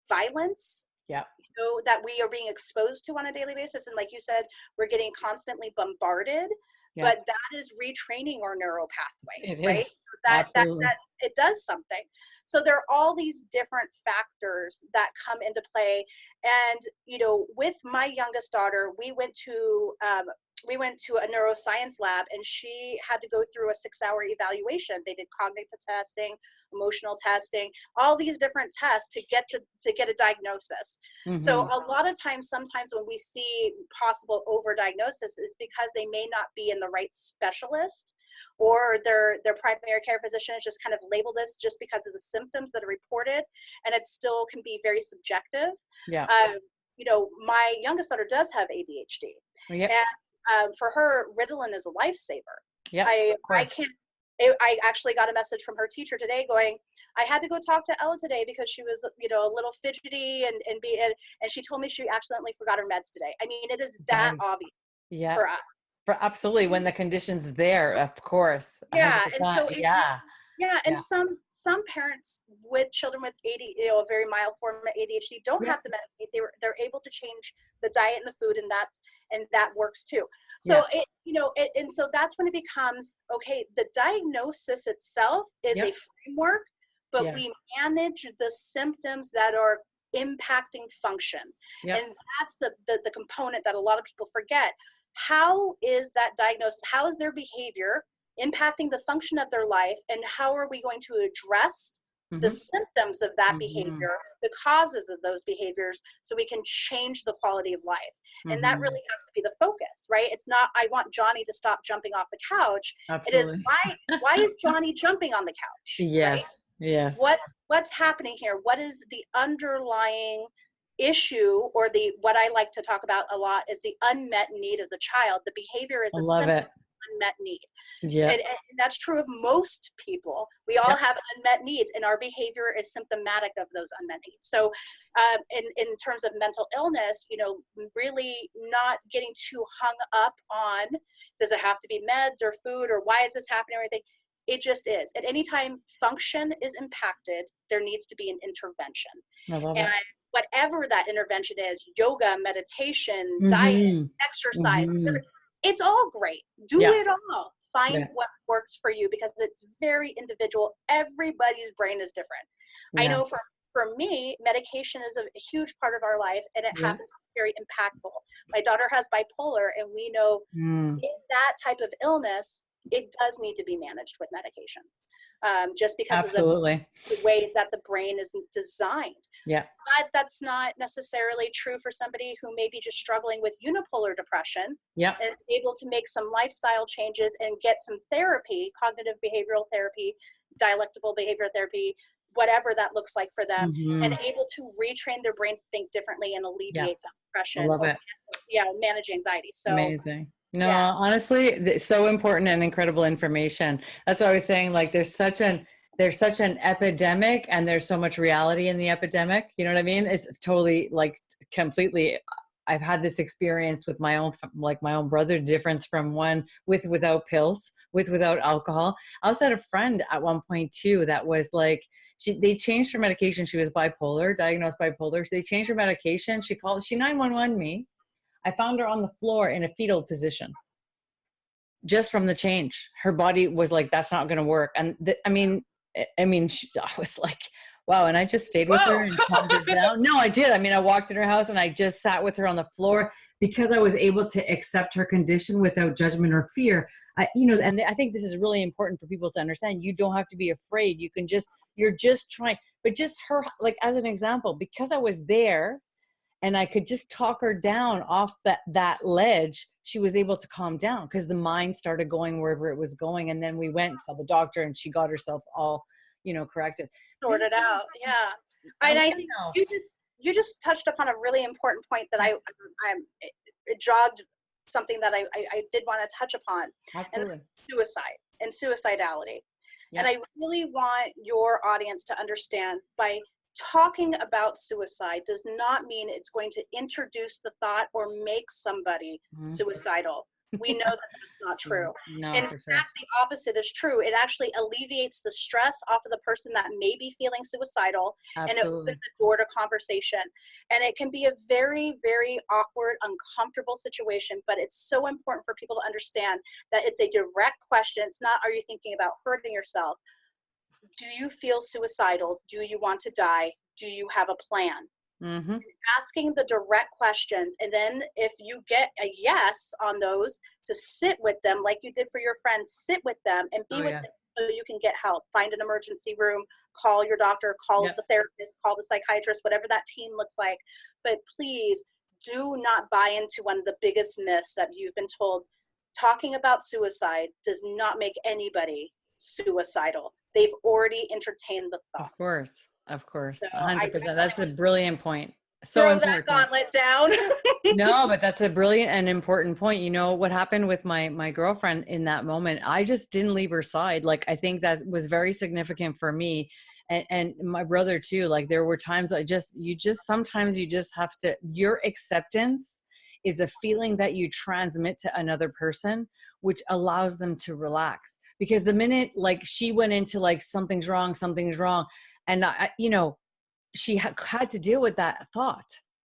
violence, you know, that we are being exposed to on a daily basis. And like you said, we're getting constantly bombarded, but that is retraining our neural pathways, right? So that it does something. So there are all these different factors that come into play. And, you know, with my youngest daughter, we went to a neuroscience lab, and she had to go through a 6-hour evaluation. They did cognitive testing, emotional testing, all these different tests to get a diagnosis. So a lot of times, sometimes when we see possible overdiagnosis, is because they may not be in the right specialist, or their primary care physician has just kind of labeled this just because of the symptoms that are reported, and it still can be very subjective. You know, my youngest daughter does have ADHD, and for her, Ritalin is a lifesaver. I actually got a message from her teacher today going, I had to go talk to Ella today because she was, you know, a little fidgety and she told me she accidentally forgot her meds today. I mean, it is that obvious for us. For absolutely, when the condition's there, of course. Yeah. 100%. And so and some parents with children with a very mild form of ADHD don't have to medicate. They're able to change the diet and the food, and that works too. So and so that's when it becomes okay. The diagnosis itself is a framework, but we manage the symptoms that are impacting function, and that's the component that a lot of people forget. How is that diagnosis? How is their behavior impacting the function of their life, and how are we going to address the Mm-hmm. symptoms of that Mm-hmm. behavior, the causes of those behaviors, so we can change the quality of life. And that Mm-hmm. really has to be the focus, right? It's not, I want Johnny to stop jumping off the couch. It is, Absolutely. why is Johnny jumping on the couch, right? Yes. Yes. What's happening here? What is the underlying issue, or the, what I like to talk about a lot is the unmet need of the child. The behavior is I a love simple it. unmet need. Yep. And that's true of most people. We all Yep. have unmet needs, and our behavior is symptomatic of those unmet needs. So in terms of mental illness, really not getting too hung up on, does it have to be meds or food, or why is this happening or anything? It just is. At any time function is impacted, there needs to be an intervention. I love And it. whatever that intervention is, yoga, meditation, diet, Mm-hmm. exercise, Mm-hmm. it's all great. Do Yeah. it all. Find Yeah. what works for you, because it's very individual. Everybody's brain is different. I Yeah. know for me, medication is a huge part of our life, and it Yeah. happens to be very impactful. My daughter has bipolar, and we know Mm. in that type of illness, it does need to be managed with medications, just because of the Absolutely. way that the brain is designed. Yeah. But that's not necessarily true for somebody who may be just struggling with unipolar depression Yeah. and is able to make some lifestyle changes and get some therapy, cognitive behavioral therapy, dialectical behavioral therapy, whatever that looks like for them, and Mm-hmm. able to retrain their brain to think differently and Yeah. alleviate that I depression, love or it. manage anxiety. So Amazing. No, yeah. honestly, so important and incredible information. That's what I was saying. Like, there's such an epidemic, and there's so much reality in the epidemic. You know what I mean? It's totally like completely. I've had this experience with my own brother. Difference from one without pills, without alcohol. I also had a friend at one point too that was like, they changed her medication. She was bipolar, diagnosed bipolar. So they changed her medication. She 911 me. I found her on the floor in a fetal position just from the change. Her body was like, that's not going to work. And I was like, wow. And I just stayed with her Whoa. and calmed her down. No, I did. I mean, I walked in her house and I just sat with her on the floor because I was able to accept her condition without judgment or fear. And I think this is really important for people to understand. You don't have to be afraid. You're just trying, but just her, like, as an example, because I was there, and I could just talk her down off that ledge, she was able to calm down because the mind started going wherever it was going. And then we went and saw the doctor, and she got herself all, corrected. This is Sorted out. Yeah. I And want I to think know. you just touched upon a really important point that it jogged something that I did want to touch upon, and Absolutely. that's suicide and suicidality. And Yeah. I really want your audience to understand, by talking about suicide does not mean it's going to introduce the thought or make somebody Mhm. suicidal. We know that that's not true. No, In for sure. fact, the opposite is true. It actually alleviates the stress off of the person that may be feeling suicidal, and it opens Absolutely. the door to conversation. And it can be a very, very awkward, uncomfortable situation, but it's so important for people to understand that it's a direct question. It's not, are you thinking about hurting yourself? Do you feel suicidal? Do you want to die? Do you have a plan? Mm-hmm. Asking the direct questions, and then if you get a yes on those, to sit with them like you did for your friends. Sit with them and be Oh with yeah. them so you can get help. Find an emergency room, call your doctor, call Yep. the therapist, call the psychiatrist, whatever that team looks like. But please do not buy into one of the biggest myths that you've been told. Talking about suicide does not make anybody suicidal. They've already entertained the Of thought. course. Of course. So I 100%. That's a definitely brilliant point. So throw that important. gauntlet down. No, but that's a brilliant and important point. You know what happened with my girlfriend in that moment? I just didn't leave her side. Like, I think that was very significant for me, and my brother too. Like, there were times sometimes you just have to. Your acceptance is a feeling that you transmit to another person, which allows them to relax. Because the minute, like, she went into like, something's wrong, and she had to deal with that thought.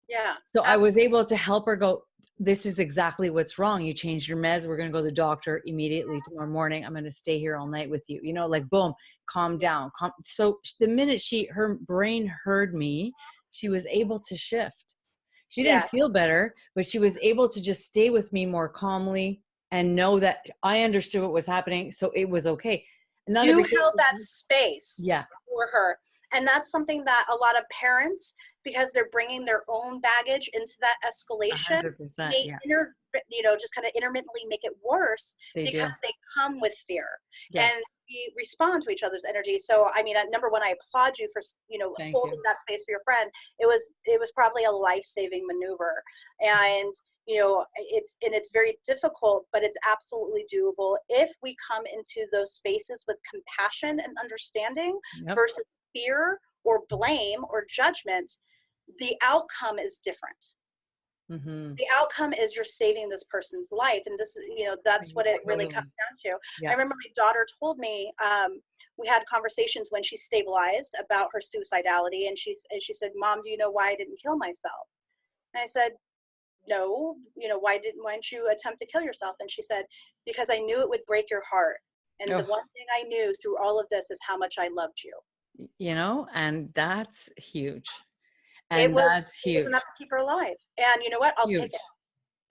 Yeah, So I was absolutely. able to help her go, this is exactly what's wrong. You changed your meds. We're going to go to the doctor immediately tomorrow morning. I'm going to stay here all night with you. Like, boom, calm down. So the minute her brain heard me, she was able to shift. She didn't Yes. feel better, but she was able to just stay with me more calmly and know that I understood what was happening. So it was okay. Not You every kid. held that space Yeah. for her. And that's something that a lot of parents, because they're bringing their own baggage into that escalation, 100%. may Yeah, just kind of intermittently make it worse they because do. they come with fear Yes. and we respond to each other's energy. So, I mean, number one, I applaud you for, Thank holding you. that space for your friend. It was probably a life-saving maneuver. And, it's very difficult, but it's absolutely doable if we come into those spaces with compassion and understanding Yep. versus fear or blame or judgment. The outcome is different. Mm-hmm. The outcome is you're saving this person's life, and this is, that's what it really Totally. comes down to. I Yeah. remember my daughter told me, we had conversations when she stabilized about her suicidality, and she said, "Mom, do you know why I didn't kill myself?" And I said, "No, why didn't you attempt to kill yourself?" And she said, "Because I knew it would break your heart, and the Oh, one thing I knew through all of this is how much I loved you." and that's huge. It And was that's it was enough huge. to keep her alive. And you know what? I'll take it. Huge.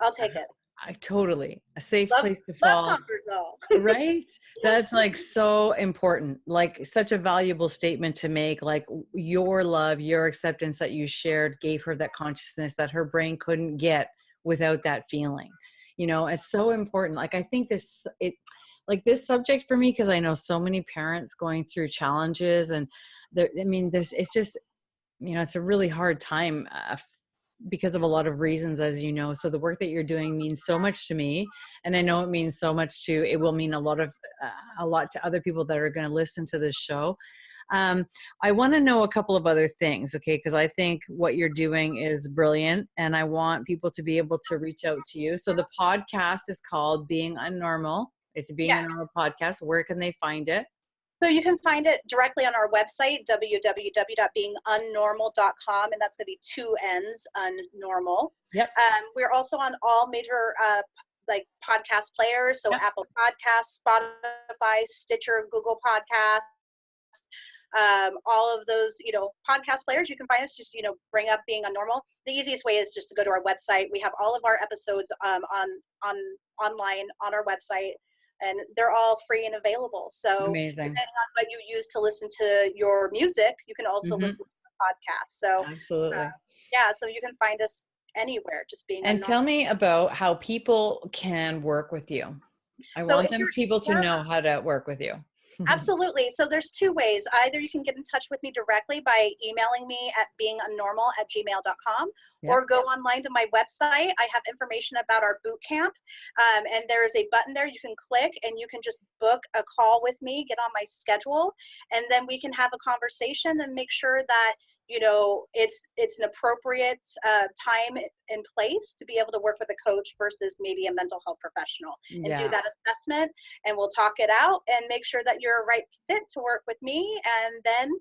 I'll I, take it. I totally a safe Love place to love fall. conquers all. Right? That's like so important. Like such a valuable statement to make. Like your love, your acceptance that you shared gave her that consciousness that her brain couldn't get without that feeling. It's so important. Like I think this subject for me, because I know so many parents going through challenges and this it's just, it's a really hard time because of a lot of reasons, as you know. So the work that you're doing means so much to me, and I know it means so much to. It will mean a lot to other people that are going to listen to this show. I want to know a couple of other things, okay? Because I think what you're doing is brilliant, and I want people to be able to reach out to you. So the podcast is called Being UnNormal. It's a Being Yes. UnNormal podcast. Where can they find it? So you can find it directly on our website, www.beingunnormal.com, and that's going to be two N's, unnormal. Yep. We're also on all major podcast players, so Yep. Apple Podcasts, Spotify, Stitcher, Google Podcasts, all of those, podcast players. You can find us. Just bring up Being UnNormal. The easiest way is just to go to our website. We have all of our episodes on online on our website, and they're all free and available. So Amazing. depending on what you use to listen to your music, you can also Mm-hmm. listen to the podcast. So Absolutely. so you can find us anywhere, just Being And UnNormal. tell me about how people can work with you. I So want people to know how to work with you. Absolutely. So there's two ways. Either you can get in touch with me directly by emailing me at beingunnormal@gmail.com, Yeah. or go online to my website. I have information about our boot camp, and there is a button there you can click, and you can just book a call with me, get on my schedule, and then we can have a conversation and make sure that it's an appropriate time and place to be able to work with a coach versus maybe a mental health professional, and do that assessment, and we'll talk it out and make sure that you're a right fit to work with me, and then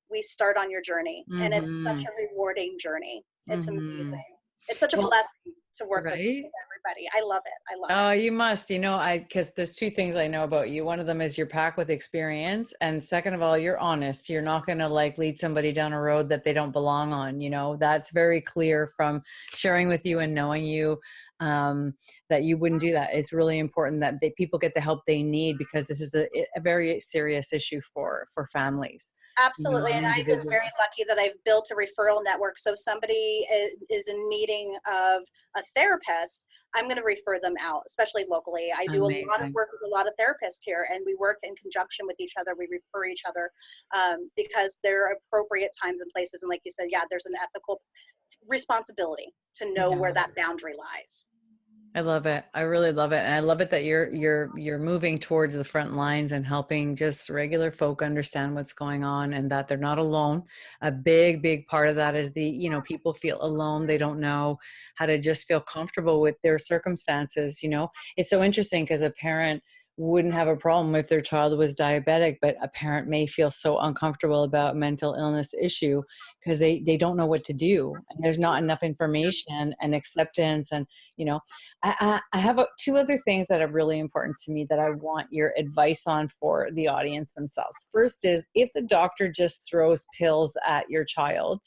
we start on your journey. Mm-hmm. And it's such a rewarding journey. It's amazing. It's such a Well, blessing to work with right? everybody. I love it. I love Oh, it. you must, because there's two things I know about you. One of them is you're packed with experience. And second of all, you're honest. You're not going to lead somebody down a road that they don't belong on. That's very clear from sharing with you and knowing you, that you wouldn't do that. It's really important that people get the help they need, because this is a very serious issue for families. Absolutely. And I've been Individuals. very lucky that I've built a referral network. So if somebody is in needing of a therapist, I'm going to refer them out, especially locally. I do a lot of Amazing. work with a lot of therapists here, and we work in conjunction with each other. We refer each other because there are appropriate times and places. And like you said, there's an ethical responsibility to know where that boundary lies. I love it. I really love it. And I love it that you're moving towards the front lines and helping just regular folk understand what's going on, and that they're not alone. A big part of that is people feel alone. They don't know how to just feel comfortable with their circumstances. It's so interesting because a parent wouldn't have a problem if their child was diabetic, but a parent may feel so uncomfortable about mental illness issue because they don't know what to do. And there's not enough information and acceptance. And, I have two other things that are really important to me that I want your advice on for the audience themselves. First is, if the doctor just throws pills at your child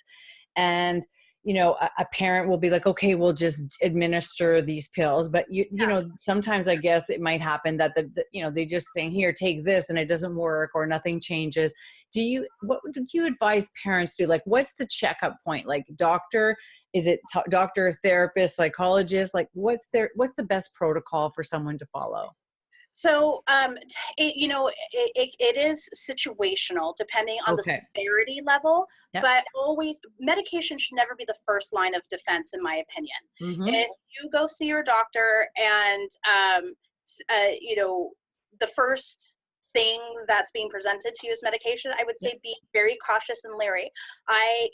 and you know, a parent will be like, okay, we'll just administer these pills. But you know, sometimes I guess it might happen that you know, they just saying, here, take this, and it doesn't work or nothing changes. What would you advise parents to do? Like, what's the checkup point? Like, doctor, is it doctor, therapist, psychologist? Like, what's the best protocol for someone to follow? So, you know, it is situational depending on the Okay. severity level, Yeah. but always medication should never be the first line of defense, in my opinion. Mm-hmm. If you go see your doctor and, you know, the first thing that's being presented to you is medication, I would Yeah. say be very cautious and leery.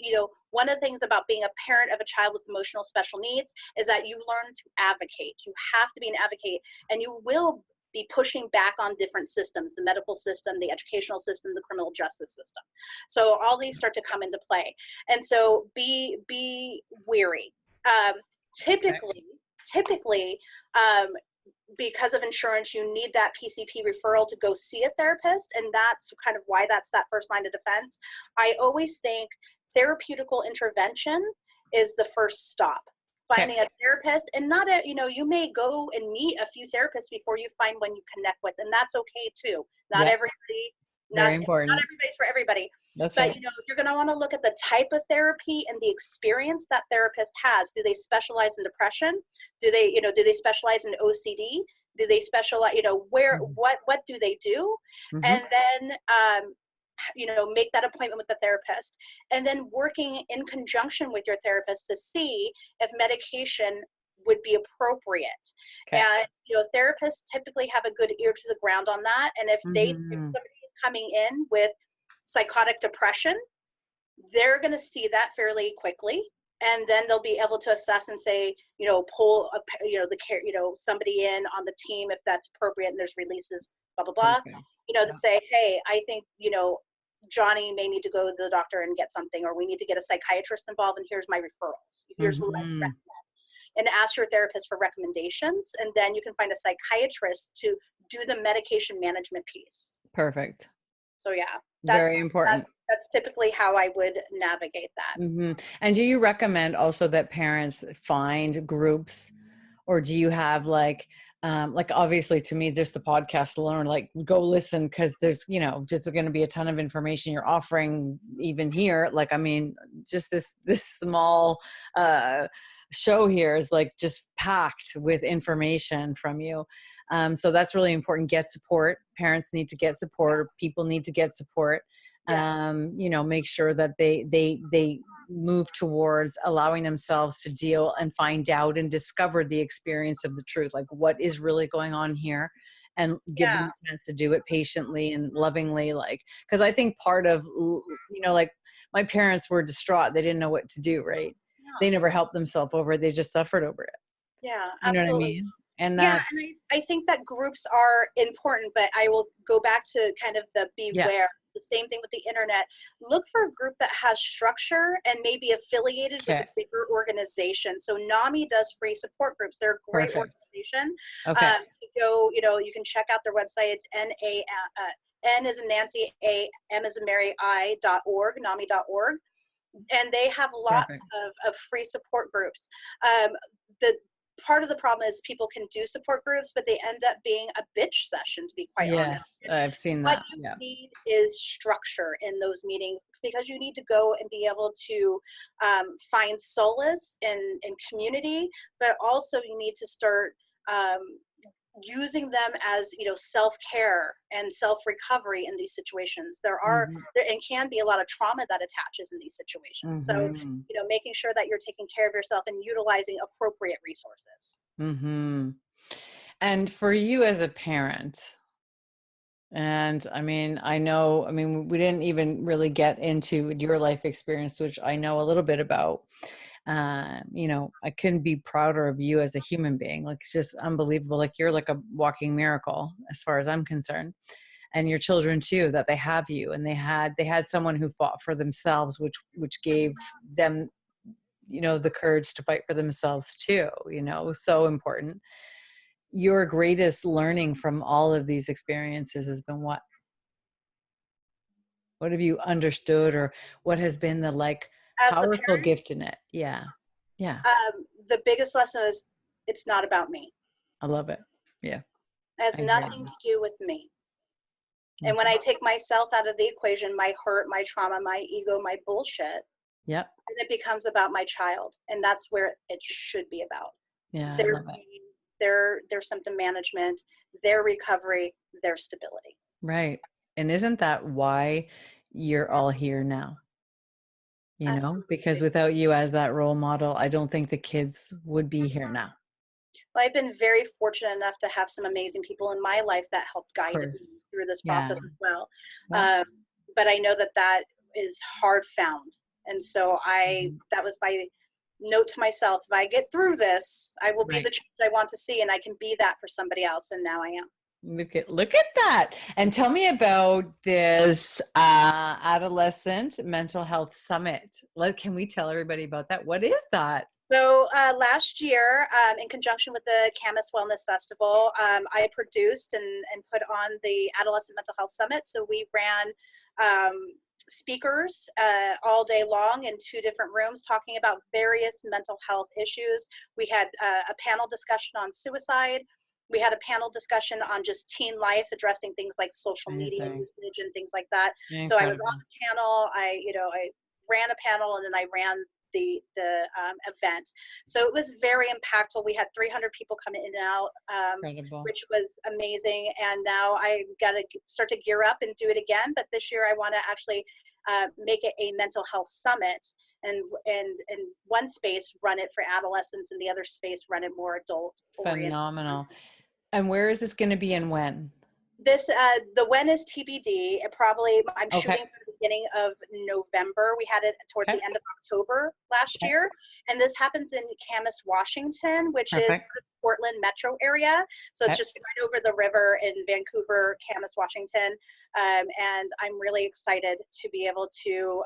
You know, one of the things about being a parent of a child with emotional special needs is that you learn to advocate. You have to be an advocate, and you will be pushing back on different systems, the medical system, the educational system, the criminal justice system. So all these start to come into play. And so be wary. Um, Okay. typically, um, because of insurance, you need that PCP referral to go see a therapist. And that's kind of why that's that first line of defense. I always think therapeutical intervention is the first stop. Okay. Finding a therapist, and not a, you know, you may go and meet a few therapists before you find one you connect with, and that's okay too. Not Yeah. everybody, not Very important. everybody's for everybody. That's But right. you know, you're going to want to look at the type of therapy and the experience that therapist has. Do they specialize in depression? Do they, you know, do they specialize in OCD? Do they specialize, you know, where, what do they do? Mm-hmm. And then, you know, make that appointment with the therapist, and then working in conjunction with your therapist to see if medication would be appropriate. Okay. And, you know, therapists typically have a good ear to the ground on that. And if if Mm-hmm. somebody is coming in with psychotic depression, they're going to see that fairly quickly, and then they'll be able to assess and say, you know, pull a, you know, the care, you know, somebody in on the team if that's appropriate, and there's releases, blah blah blah, Perfect. you know, to Yeah. say, hey, I think, you know, Johnny may need to go to the doctor and get something, or we need to get a psychiatrist involved, and here's my referrals, here's who I Mm-hmm. recommend. And ask your therapist for recommendations, and then you can find a psychiatrist to do the medication management piece. Perfect. So yeah, Very important. that's typically how I would navigate that. Mm-hmm. And do you recommend also that parents find groups, or do you have like obviously to me, just the podcast alone, like go listen, because there's, you know, just going to be a ton of information you're offering even here. Like, I mean, just this small show here is like just packed with information from you. So that's really important. Get support. Parents need to get support. People need to get support. Yes. You know, make sure that they move towards allowing themselves to deal and find out and discover the experience of the truth, like what is really going on here, and give them Yeah. a chance to do it patiently and lovingly. Like, because I think part of, you know, like my parents were distraught. They didn't know what to do, right? Yeah. They never helped themselves over it. They just suffered over it. Yeah, You know what I absolutely. mean? And Yeah, that, and I think that groups are important, but I will go back to kind of the yeah, beware. The same thing with the internet. Look for a group that has structure and maybe affiliated with a okay, bigger organization. So NAMI does free support groups. They're a great perfect. organization. Okay, To go, you know, you can check out their website. It's N as in Nancy, A, M as in Mary, I.org, NAMI.org. And they have lots perfect. of free support groups. The part of the problem is people can do support groups, but they end up being a bitch session, to be quite honest. Yes, I've seen What that. you Yeah. need is structure in those meetings, because you need to go and be able to find solace in community, but also you need to start using them as, you know, self-care and self-recovery in these situations. Mm-hmm. There and can be a lot of trauma that attaches in these situations. So, Mm-hmm. you know, making sure that you're taking care of yourself and utilizing appropriate resources. Mm-hmm. And for you as a parent, and I mean, I mean, we didn't even really get into your life experience, which I know a little bit about. You know, I couldn't be prouder of you as a human being. Like, it's just unbelievable. Like, you're like a walking miracle as far as I'm concerned. And your children too, that they have you, and they had someone who fought for themselves, which gave them, you know, the courage to fight for themselves too, you know, so important. Your greatest learning from all of these experiences has been what? What have you understood, or what has been the like as the powerful parent, gift in it. Yeah. Yeah. the biggest lesson is it's not about me. I love it. Yeah. It has I agree. nothing to do with me. And when Mhm. I take myself out of the equation, my hurt, my trauma, my ego, my bullshit, Yep. and it becomes about my child. And that's where it should be about. Yeah. I Their love it. pain, their symptom management, their recovery, their stability. Right. And isn't that why you're all here now? You know, because Absolutely. without you as that role model, I don't think the kids would be here now. Of Well, I've been very fortunate enough to have some amazing people in my life that helped guide me course. through this Yeah. process as well. Yeah. Um, but I know that that is hard found. And so Mhm. that was my note to myself. If I get through this, I will be Right. the change I want to see, and I can be that for somebody else. And now I am. Look at that. And tell me about this adolescent mental health summit. Can we tell everybody about that? What is that? So last year, in conjunction with the Camas Wellness Festival, I produced and put on the Adolescent Mental Health Summit. So we ran um, speakers all day long in 2 different rooms talking about various mental health issues. We had a panel discussion on suicide. We had a panel discussion on just teen life, addressing things like social media Amazing. usage and things like that. So I was on Incredible. the panel. I ran a panel, and then I ran the event. So it was very impactful. We had 300 people come in and out, Incredible. which was amazing. And now I got to start to gear up and do it again. But this year I want to actually make it a mental health summit, and in one space run it for adolescents, and the other space run it more adult oriented. Phenomenal. And where is this going to be and when? This the when is TBD. It probably I'm Okay. shooting for the beginning of November. We had it towards Okay. the end of October last Okay. year, and this happens in Camas, Washington, which is Perfect. the Portland metro area. So it's Okay. just right over the river in Vancouver, Camas, Washington, and I'm really excited to be able to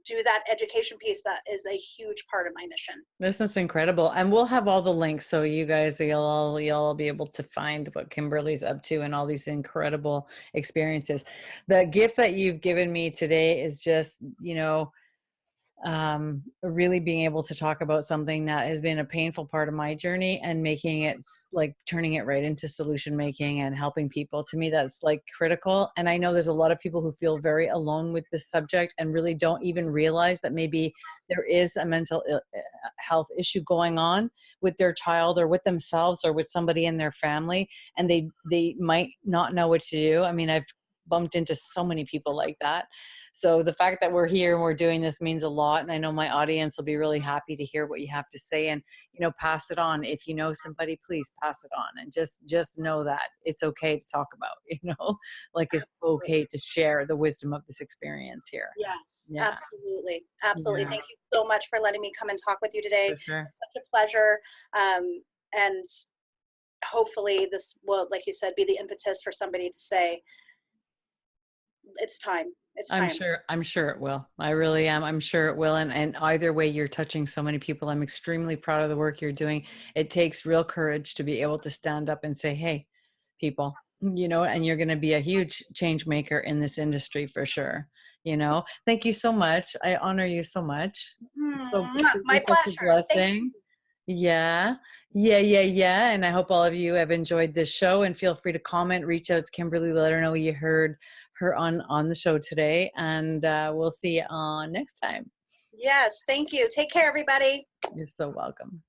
do that education piece. That is a huge part of my mission. This is incredible. And we'll have all the links so you guys, you'll be able to find what Kimberly's up to and all these incredible experiences. The gift that you've given me today is just, really being able to talk about something that has been a painful part of my journey and making it like turning it right into solution making and helping people. To me, that's like critical. And I know there's a lot of people who feel very alone with this subject and really don't even realize that maybe there is a mental health issue going on with their child or with themselves or with somebody in their family. And they might not know what to do. I mean, I've bumped into so many people like that. So the fact that we're here and we're doing this means a lot. And I know my audience will be really happy to hear what you have to say and, pass it on. If you know somebody, please pass it on. And just know that it's okay to talk about, like it's okay to share the wisdom of this experience here. Yes, Yeah. absolutely. Absolutely. Yeah, Thank you so much for letting me come and talk with you today. for sure. It's such a pleasure. And hopefully this will, like you said, be the impetus for somebody to say, it's time. It's I'm time. sure, I'm sure it will. I really am. I'm sure it will. And either way, you're touching so many people. I'm extremely proud of the work you're doing. It takes real courage to be able to stand up and say, hey, people, and you're going to be a huge change maker in this industry for sure. Thank you so much. I honor you so much. So you're My such a pleasure. Thank you. blessing. Yeah. Yeah, yeah, yeah. And I hope all of you have enjoyed this show, and feel free to comment, reach out to Kimberly, let her know you heard her on the show today, and we'll see you on next time. Yes, thank you. Take care, everybody. You're so welcome.